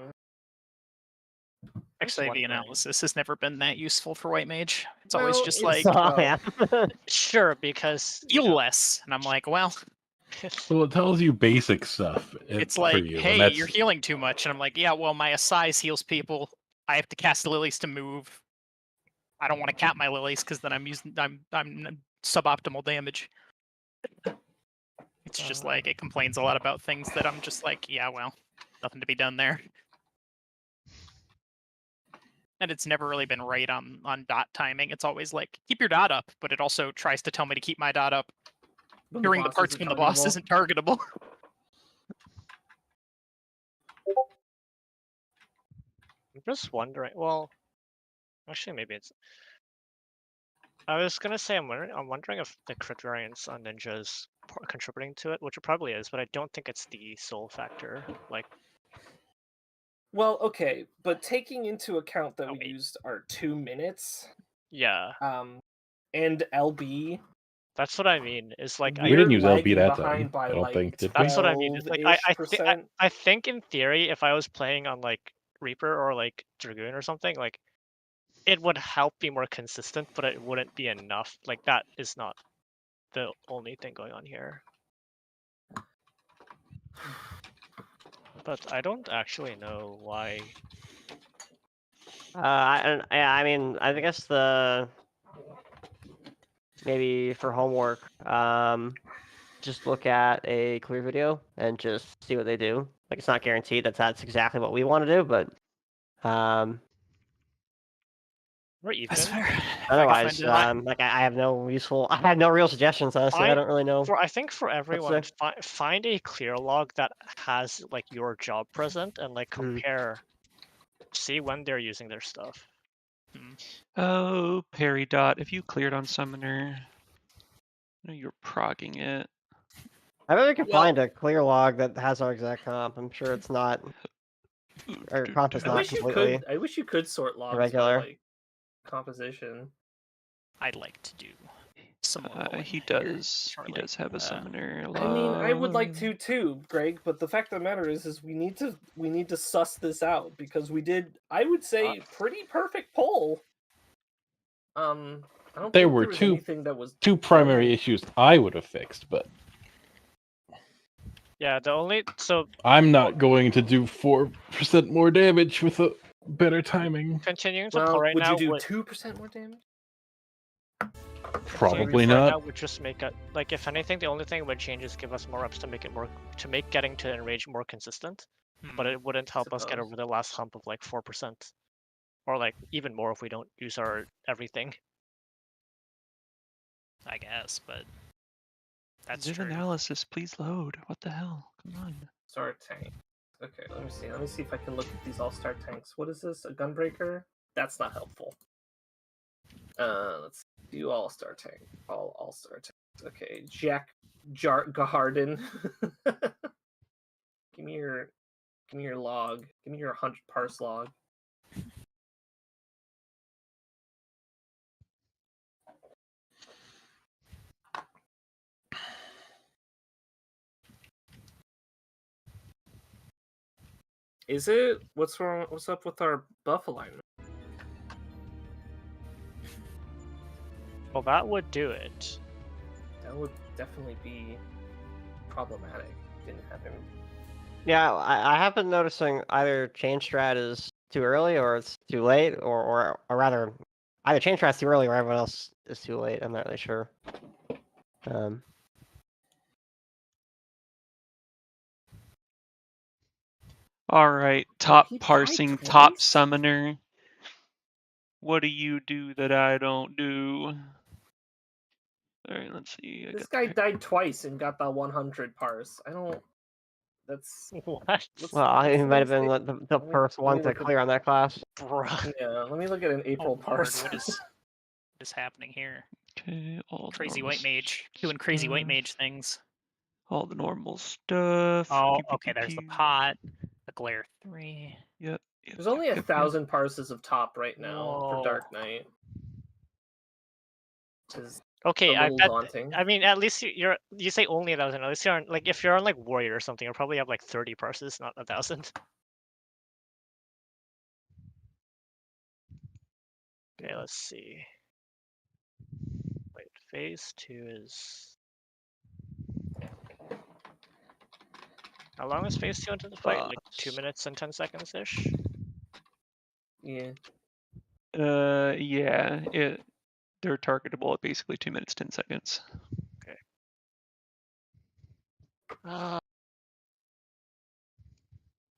Just XIV wondering. analysis has never been that useful for White Mage. It's always Well, just it's- like, Oh, yeah. Sure, because you heal know, less. And I'm like, well, Well, it tells you basic stuff. it's for like, you, and hey, that's you're healing too much. And I'm like, yeah, well, my size heals people. I have to cast lilies to move. I don't want to cap my lilies because then I'm suboptimal damage. It's just like it complains a lot about things that I'm just like, yeah, well, nothing to be done there. And it's never really been right on dot timing. It's always like, keep your dot up, but it also tries to tell me to keep my dot up When during the boss parts isn't when the boss targetable. isn't targetable. I'm just wondering. Well, actually, maybe it's. I was gonna say I'm wondering if the crit variance on ninjas contributing to it, which it probably is, but I don't think it's the sole factor. Like, Well, okay, but taking into account that Oh, we wait. used our 2 minutes, yeah, and LB, that's what I mean. Is like We didn't use LB lagging that behind time. by I don't like think, did we? that's what I mean. It's like 12-ish%. I think in theory, if I was playing on like Reaper or like Dragoon or something, like it would help be more consistent, but it wouldn't be enough. Like that is not the only thing going on here. But I don't actually know why. I mean, I guess maybe for homework, just look at a clear video and just see what they do. Like, it's not guaranteed that's exactly what we want to do, but Or even That's fair. otherwise, I like I have no real suggestions. Honestly, I don't really know. I think for everyone, say. find a clear log that has like your job present and like Hmm. compare, see when they're using their stuff. Oh, parry dot. If you cleared on summoner, I know you're progging it. I bet we could Well- find a clear log that has our exact comp. I'm sure it's not. Our comp is I not wish completely. you could sort logs irregular. by like composition. I'd like to do some more. rolling He here does. He shortly. does have a summoner. I mean, I would like log. to too, Greg, but the fact of the matter is we need to suss this out because we did, I would say, pretty perfect poll. I don't There think were there was two- anything that was two primary issues I would have fixed, but Yeah, the only I'm not going to do 4% more damage with a better timing. continuing to Well, pull right would now you do would, 2% more damage? Probably right now not. would just make it like, if anything, the only thing it would change is give us more ups to make getting to enrage more consistent. But it wouldn't help us get Suppose. over the last hump of like 4%, or like even more if we don't use our everything. I guess, but that's Div true. analysis, please load. What the hell? Come on. Star tank. Okay, let me see. Let me see if I can look at these all-star tanks. What is this? A gunbreaker? That's not helpful. Let's do all-star tank. All-star tanks. Okay, Jack Garden. Give me your log. Give me your 100 parse log. Is it? What's wrong? What's up with our buff alignment? Well, that would do it. That would definitely be problematic. Didn't have him. Yeah, I have been noticing either change strat is too early or it's too late, or rather, either change strat's too early or everyone else is too late. I'm not really sure. All right, top He died parsing, top twice? summoner. What do you do that I don't do? All right, let's see. This guy died twice and got the 100 parse. I don't. That's. What? What's, Well, he what's might have been next? the Let me- first let one me to look at- clear on that class. Bruh. Yeah, let me look at an Oh, April Lord, parse. what is happening here? Okay, all the Crazy normal white mage doing crazy white stuff, mage things. all the normal stuff. Oh, Pew, pew, okay. pew, There's the pew. pot, the glare 3. Yep. There's only 1,000 parses of top right now for Whoa. Dark Knight. Which is Okay, a I little bet. daunting. I mean, at least you say only 1,000. At least you're on, like if you're on like warrior or something, you'll probably have like 30 parses, not 1,000. Okay, let's see. Wait, phase 2 is. How long is phase 2 into the fight? Like 2 minutes and 10 seconds ish. Yeah. Yeah. They're targetable at basically 2 minutes 10 seconds.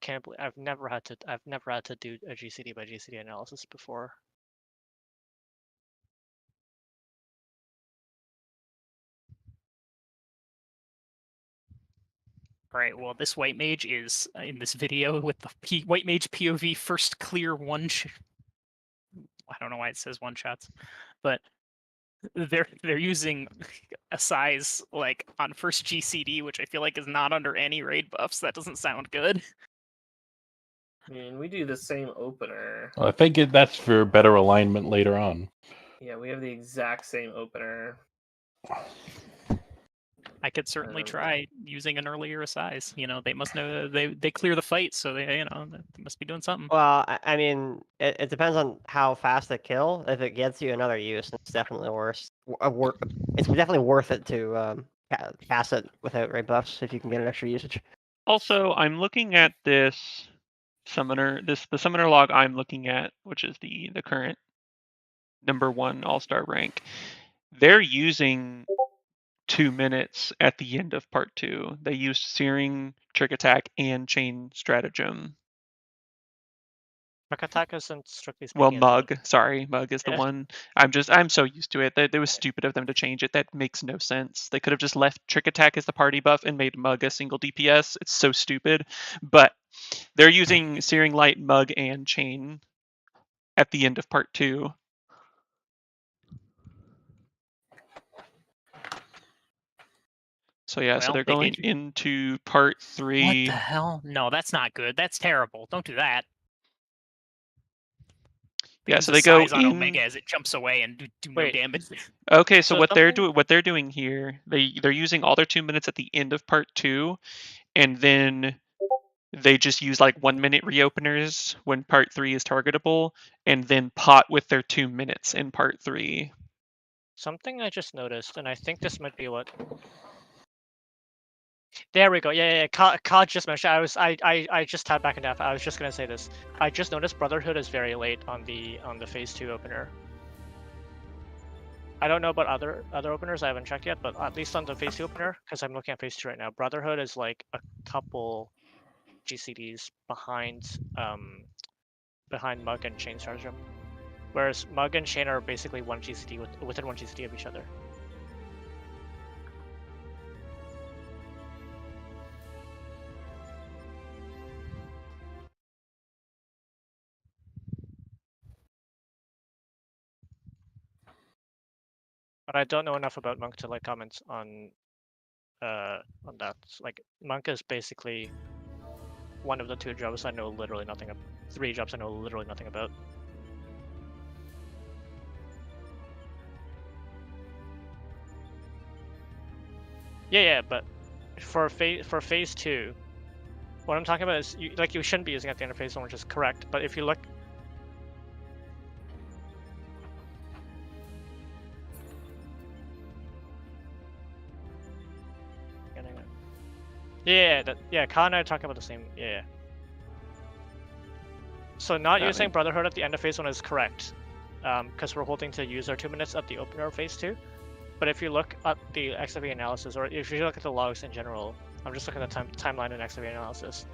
Can't believe I've never had to do a GCD by GCD analysis before. All right. Well, this white mage is in this video with the white mage POV first clear one. I don't know why it says one shots, but they're using a size like on first GCD, which I feel like is not under any raid buffs. That doesn't sound good. I mean, we do the same opener. I think that's for better alignment later on. Yeah, we have the exact same opener. I could certainly try using an earlier size. You know, they must know they clear the fight, so they they must be doing something. Well, I mean, it depends on how fast they kill. If it gets you another use, it's definitely worse. It's definitely worth it to pass it without raid buffs if you can get an extra usage. Also, I'm looking at this summoner, the summoner log I'm looking at, which is the current #1 all-star rank. They're using 2 minutes at the end of part 2. They used Searing, Trick Attack, and Chain Stratagem. Quick attack isn't strictly speaking. Well, is it? Mug. Sorry, Mug is the Yeah. one. I'm so used to it. That it was stupid of them to change it. That makes no sense. They could have just left Trick Attack as the party buff and made Mug a single DPS. It's so stupid. But they're using Searing Light, Mug, and Chain at the end of part 2. So yeah, so Well, they're they going did- into part 3. What the hell? No, that's not good. That's terrible. Don't do that. Yeah, Use so the they go size on in. Omega as it jumps away and do no Wait. damage. Okay, so So what they're something- doing here, they're using all their 2 minutes at the end of part 2, and then they just use like 1 minute reopeners when part 3 is targetable, and then pot with their 2 minutes in part 3. Something I just noticed, and I think this might be what. There we go. Yeah. Cod just mentioned. I just tapped back into. I was just gonna say this. I just noticed Brotherhood is very late on the phase 2 opener. I don't know about other openers. I haven't checked yet, but at least on the phase 2 opener, because I'm looking at phase 2 right now, Brotherhood is like a couple GCDs behind Mug and Chain Stratagem, whereas Mug and Chain are basically one GCD within one GCD of each other. But I don't know enough about Monk to like comment on that. Like Monk is basically one of the 2 jobs I know literally nothing about. 3 jobs I know literally nothing about. Yeah, but for phase 2, what I'm talking about is you shouldn't be using it at the end of phase 1, which is correct. But if you look. Yeah, Kyle and I are talking about the same. Yeah. So not That using makes- Brotherhood at the end of phase 1 is correct, because we're holding to use our 2 minutes at the opener of phase 2. But if you look at the XIV analysis, or if you look at the logs in general, I'm just looking at the timeline in XIV analysis.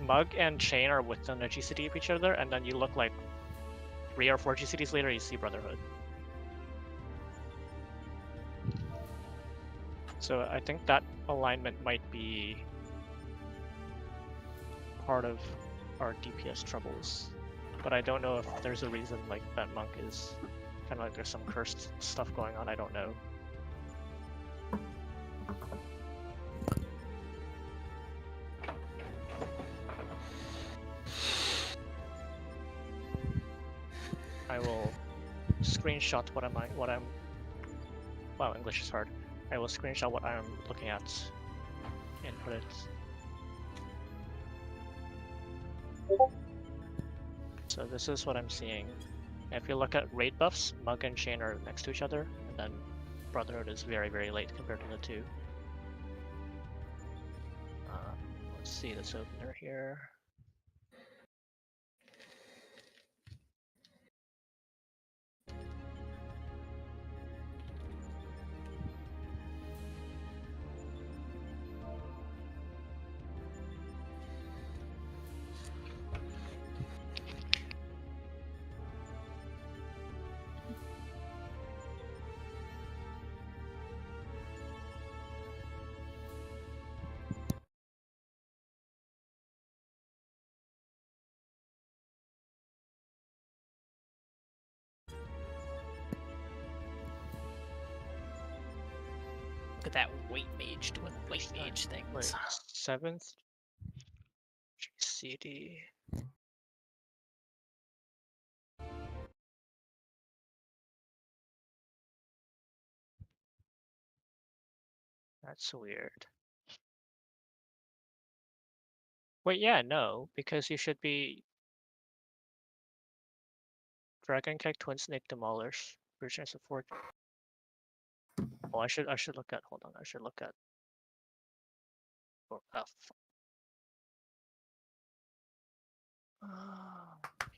Mug and Chain are within a GCD of each other, and then you look like 3 or 4 GCDs later, you see Brotherhood. So I think that alignment might be part of our DPS troubles. But I don't know if there's a reason like that monk is kind of like there's some cursed stuff going on. I don't know. I will screenshot what I'm. Wow, English is hard. I will screenshot what I'm looking at and put it. So this is what I'm seeing. If you look at raid buffs, Mug and Chain are next to each other, and then Brotherhood is very, very late compared to the two. Let's see this opener here. Look at that weight mage doing weight mage things. Wait, 7th GCD. That's weird. Wait, yeah, no, because you should be Dragon Keg, Twin Snake, Demolish, Version Support. Oh, I should look at. Hold on, I should look at. Oh,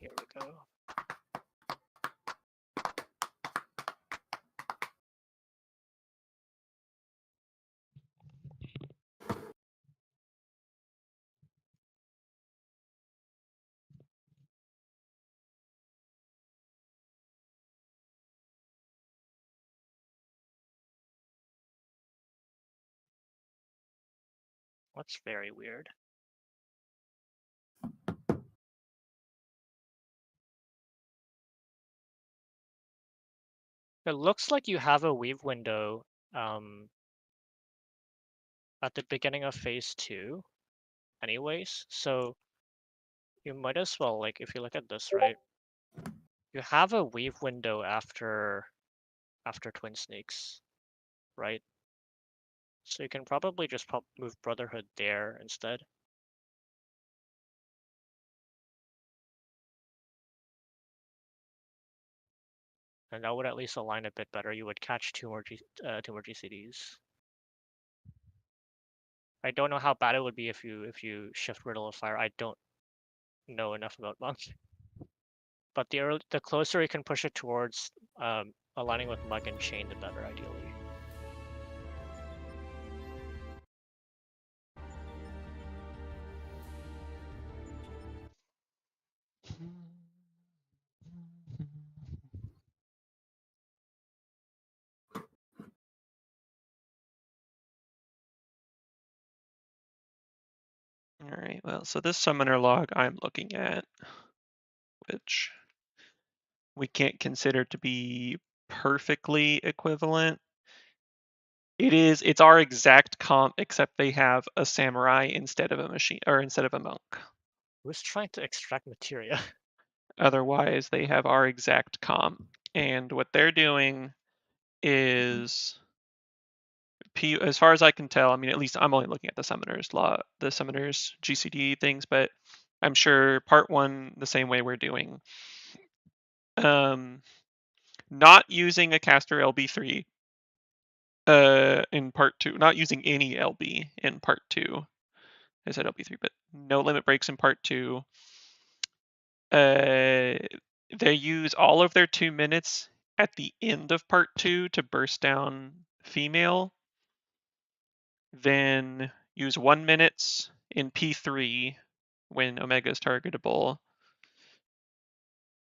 here we go. That's very weird. It looks like you have a weave window at the beginning of phase 2 anyways, so you might as well, like, if you look at this, right, you have a weave window after Twin Snakes, right? So you can probably just move Brotherhood there instead. And that would at least align a bit better. You would catch two more GCDs. I don't know how bad it would be if you shift Riddle of Fire. I don't know enough about Monk. But the closer you can push it towards aligning with Mug and Chain, the better, ideally. All right, well, so this summoner log I'm looking at, which we can't consider to be perfectly equivalent. It's our exact comp, except they have a samurai instead of a machine, or instead of a monk. Who's trying to extract materia? Otherwise, they have our exact comp. And what they're doing is, as far as I can tell, I mean, at least I'm only looking at the summoners GCD things, but I'm sure part 1 the same way we're doing. Not using a caster LB3 in part 2, not using any LB in part 2. I said LB3, but no limit breaks in part 2. They use all of their 2 minutes at the end of part 2 to burst down female. Then use 1 minute in P3 when Omega is targetable.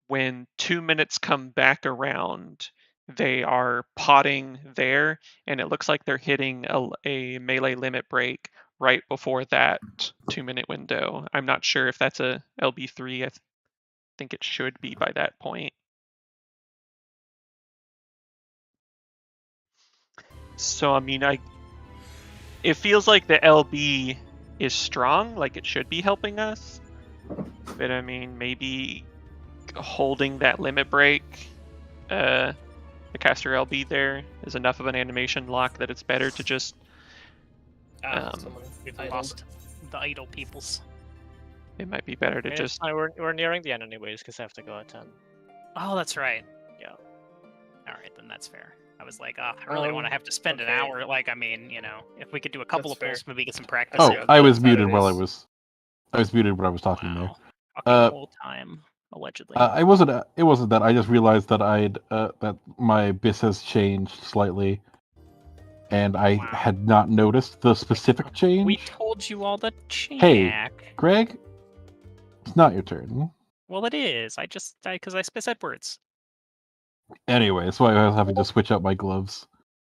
When 2 minutes come back around, they are potting there, and it looks like they're hitting a melee limit break right before that 2-minute window. I'm not sure if that's a LB3. I think it should be by that point. So I mean, it feels like the LB is strong, like it should be helping us. But I mean, maybe holding that limit break, the caster LB there is enough of an animation lock that it's better to just. We've lost the idle peoples. It might be better to just. We're nearing the end anyways, because I have to go at 10. Oh, that's right. Yeah. All right, then that's fair. I was like, I really don't want to have to spend an okay. hour. Like, I mean, if we could do a couple That's of pulls, fair. maybe get some practice. Oh, in. I was That muted it while I is. was. I was muted when I was talking Wow. there. Fucking whole time, allegedly. I wasn't. It wasn't that. I just realized that that my bis has changed slightly, and I Wow. had not noticed the specific change. We told you all the check. Hey. Greg, it's not your turn. Well, it is. Because I said words. Anyway, that's why I was having to switch out my gloves.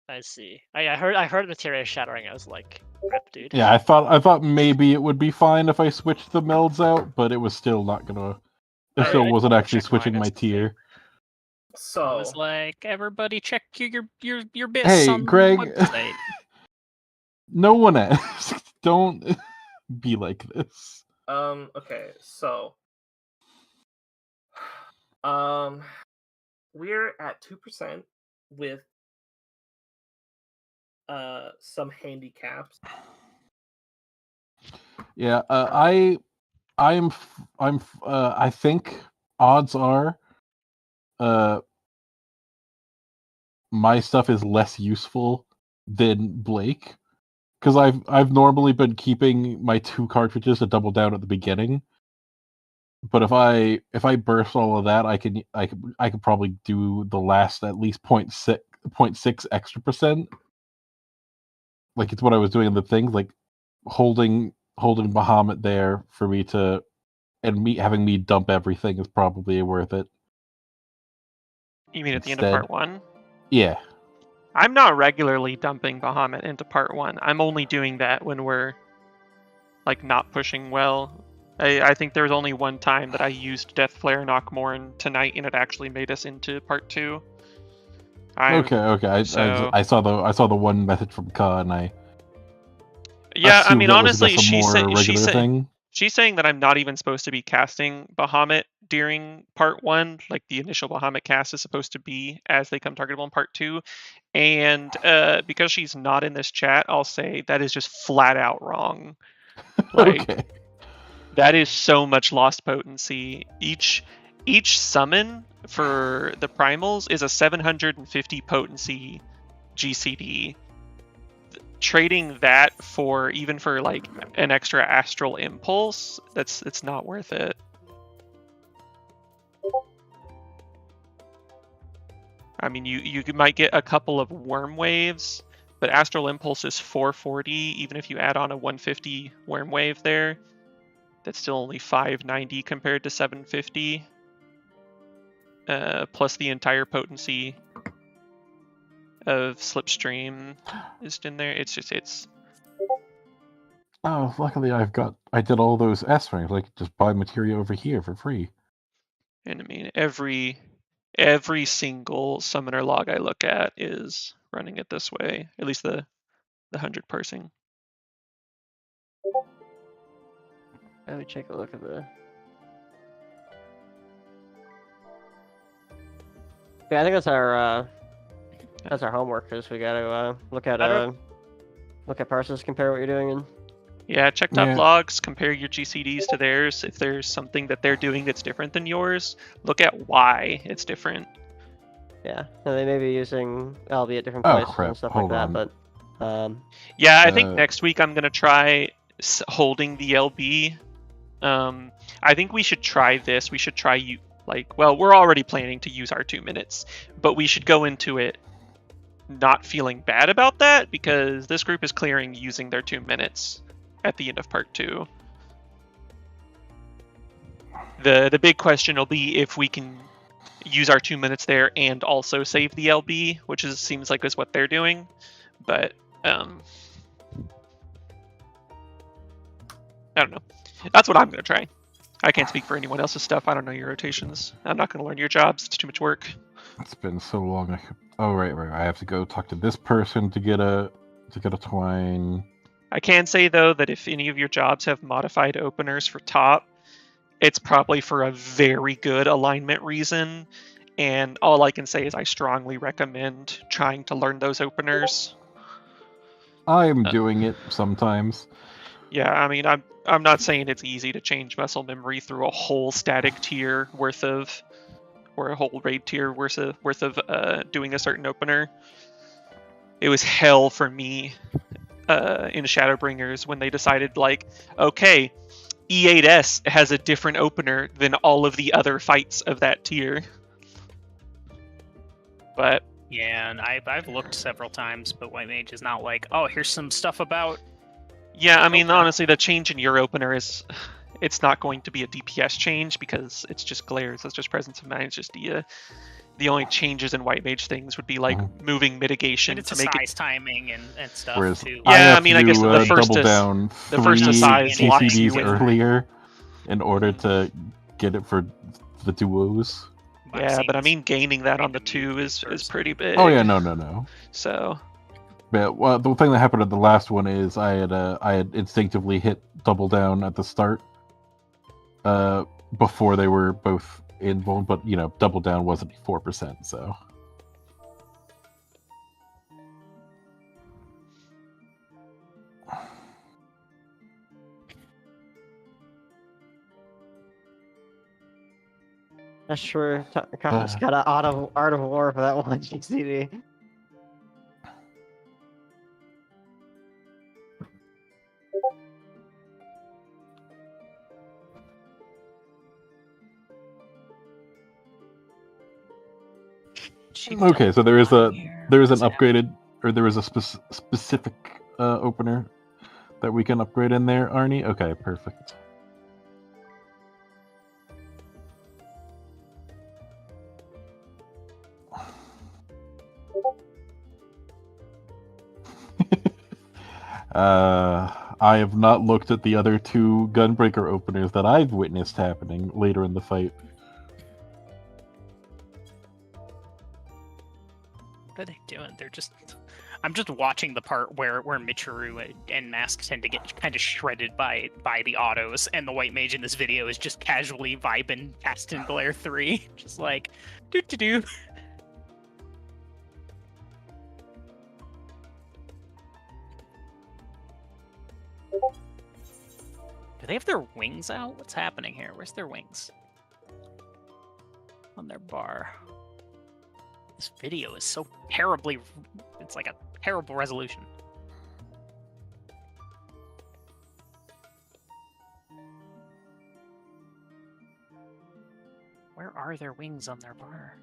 I see. I heard materia shattering. I was like, rip, dude. Yeah, I thought maybe it would be fine if I switched the melds out, but it was still not gonna. It still Alright, wasn't I'll actually check mine, switching my that's the thing. tier. I So was like, everybody check your bis Hey, on Greg. the website. No one asked. Don't be like this. okay, so we're at 2% with some handicaps. Yeah, I think odds are, my stuff is less useful than Blake, because I've normally been keeping my 2 cartridges to double down at the beginning. But if I burst all of that, I could probably do the last at least 0.6 extra percent. Like it's what I was doing in the thing, like holding Bahamut there for me to, and having me dump everything is probably worth it. You mean at the end of Instead. part 1? Yeah. I'm not regularly dumping Bahamut into part 1. I'm only doing that when we're like not pushing well. I think there was only one time that I used Death Flare Knockmorn tonight, and it actually made us into part 2. Okay. I saw the one message from Ka, and I. Yeah, I mean, that was honestly, just a more regular thing. She's saying that I'm not even supposed to be casting Bahamut during part 1. Like the initial Bahamut cast is supposed to be as they come targetable in part 2. And because she's not in this chat, I'll say that is just flat out wrong. Like, Okay. that is so much lost potency. Each summon for the primals is a 750 potency GCD. Trading that for like an extra astral impulse, it's not worth it. I mean, you might get a couple of worm waves, but astral impulse is 440. Even if you add on a 150 worm wave there, that's still only 590 compared to 750. Plus the entire potency of Slipstream is in there. It's. Oh, luckily I did all those S ranks. I could just buy materia over here for free. And I mean, every single summoner log I look at is running it this way. At least the 100 parsing. Let me take a look at the. Yeah, I think that's our homework. Is we got to look at parses, compare what you're doing, and Yeah, check top Yeah. logs, compare your GCDs to theirs. If there's something that they're doing that's different than yours, look at why it's different. yeah, and they may be using LB at different Oh, places crap. and stuff Hold like on. that. But Yeah, I think Uh, next week I'm gonna try holding the LB. I think we should try this. We should try we're already planning to use our 2 minutes, but we should go into it not feeling bad about that, because this group is clearing using their 2 minutes at the end of part 2. The big question will be if we can use our 2 minutes there and also save the LB, which seems like is what they're doing. But I don't know. That's what I'm gonna try. I can't speak for anyone else's stuff. I don't know your rotations. I'm not gonna learn your jobs. It's too much work. It's been so long. Oh right. I have to go talk to this person to get a twine. I can say though that if any of your jobs have modified openers for top, it's probably for a very good alignment reason. And all I can say is I strongly recommend trying to learn those openers. I'm doing it sometimes. Yeah, I mean, I'm not saying it's easy to change muscle memory through a whole static tier worth of, or a whole raid tier worth of doing a certain opener. It was hell for me in Shadowbringers when they decided, like, okay, E8S has a different opener than all of the other fights of that tier. But Yeah, and I've looked several times, but White Mage is not like, oh, here's some stuff about. yeah, I mean, Okay. honestly, the change in your opener is, it's not going to be a DPS change because it's just glares. It's just presence of mind. It's just the only changes in White Mage things would be like moving mitigation And it's to a make size timing and stuff Whereas too. I Yeah, have I mean, to I guess do, the first double is- down the three first is size locks CCDs you in. earlier in order to get it for the duos. I've Yeah, seen but I this mean, gaining that on the random 2 is first. pretty big. Oh yeah, no. So But well, the thing that happened at the last one is I had instinctively hit double down at the start, before they were both invuln, but double down wasn't 4%, so. That's true. Tah'co's got an art of war for that one GCD. Okay, so there is an upgraded, or there is a specific opener that we can upgrade in there, Arnie. Okay, perfect. I have not looked at the other 2 Gunbreaker openers that I've witnessed happening later in the fight. What are they doing? They're just. I'm just watching the part where Michiru and Mask tend to get kind of shredded by the autos, and the White Mage in this video is just casually vibing Cast and Glare 3, just like do. Do they have their wings out? What's happening here? Where's their wings? On their bar. This video is so terribly. It's like a terrible resolution. Where are their wings on their bar?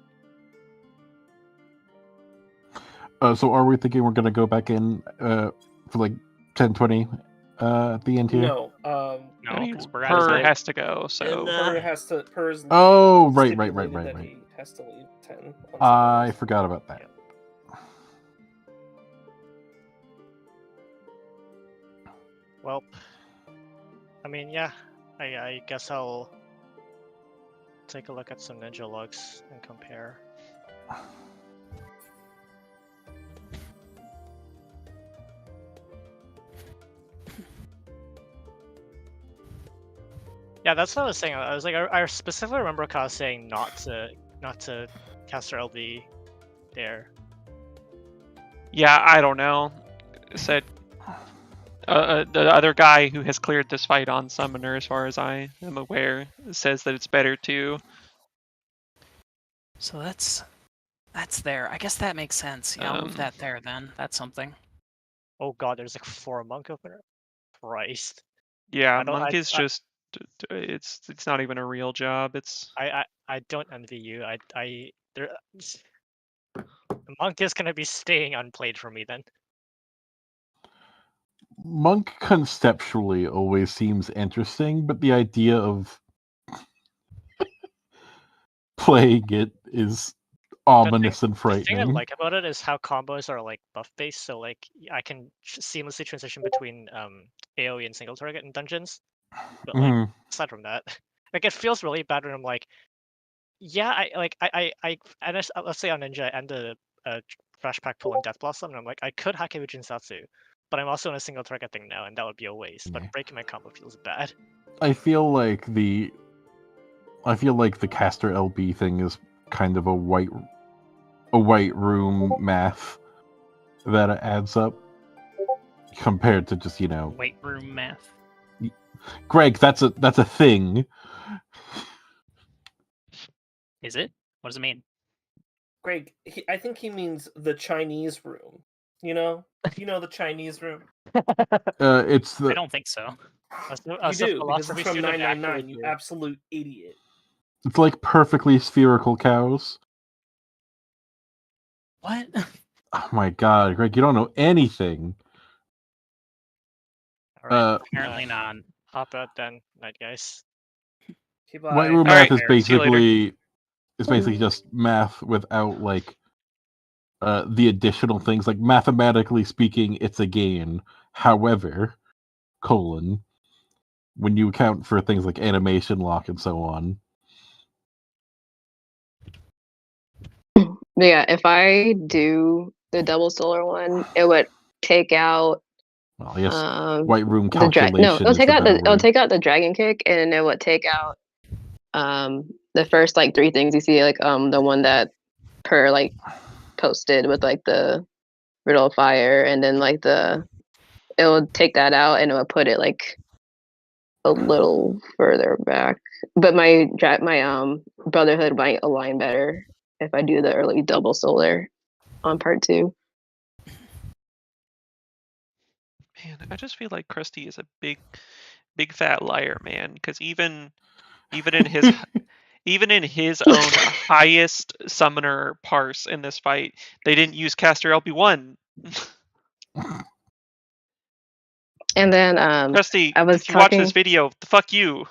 So are we thinking we're gonna go back in for like 10-20 at the end here? No, No, I mean, because we're out of Per time. has to go. So Per has to. Per's Oh, right. stipulated that he has to leave 10. on I Sundays. forgot about that. Well, I mean, yeah, I guess I'll take a look at some ninja logs and compare. Yeah, that's what I was saying. I was like, I specifically remember Kaz saying not to cast our LB there. yeah, I don't know. Said the other guy who has cleared this fight on Summoner, as far as I am aware, says that it's better to. So that's there. I guess that makes sense. Yeah, I'll move Um, that there then. That's something. Oh god, there's like 4 monk opener. Christ. Yeah, I don't- Monk I- is just. It's not even a real job. It's. I don't envy you. The monk is gonna be staying unplayed for me then. Monk conceptually always seems interesting, but the idea of playing it is ominous and The thing I frightening. like about it is how combos are like buff based, so like I can seamlessly transition between AoE and single target in dungeons. But like Mhm. aside from that, like it feels really bad when I'm like, yeah, and let's say on Ninja and the Flash Pack pull and Death Blossom, and I'm like, I could hack it with Jinsatsu, but I'm also in a single target thing now, and that would be a waste. But Yeah. breaking my combo feels bad. I feel like the caster LB thing is kind of a white room math that it adds up compared to just Weight room math. Greg, that's a thing. Is it? What does it mean? Greg, I think he means the Chinese room. You know the Chinese room. It's I the don't think so. You do because it's from 999. You absolute idiot. it's like perfectly spherical cows. What? Oh my god, Greg, you don't know anything. All right, apparently not. Hop out then, night guys. Okay, White bye. room Alright, math is see you later. basically just math without like the additional things. Like mathematically speaking, it's a gain. However, when you account for things like animation lock and so on. But yeah, if I do the double solar one, it would take out Well, I guess white room no, calculation it'll is take the out better it'll word. take out the dragon kick, and it would take out the first like 3 things you see, like the one that Per like posted with like the riddle of fire, and then like it would take that out and it would put it like a little further back. But my brotherhood might align better if I do the early double solar on part 2. Man, I just feel like Krusty is a big fat liar, man. Because even in his own highest summoner parse in this fight, they didn't use caster LB1. And then Krusty, I was if you watch talking. this video, fuck you.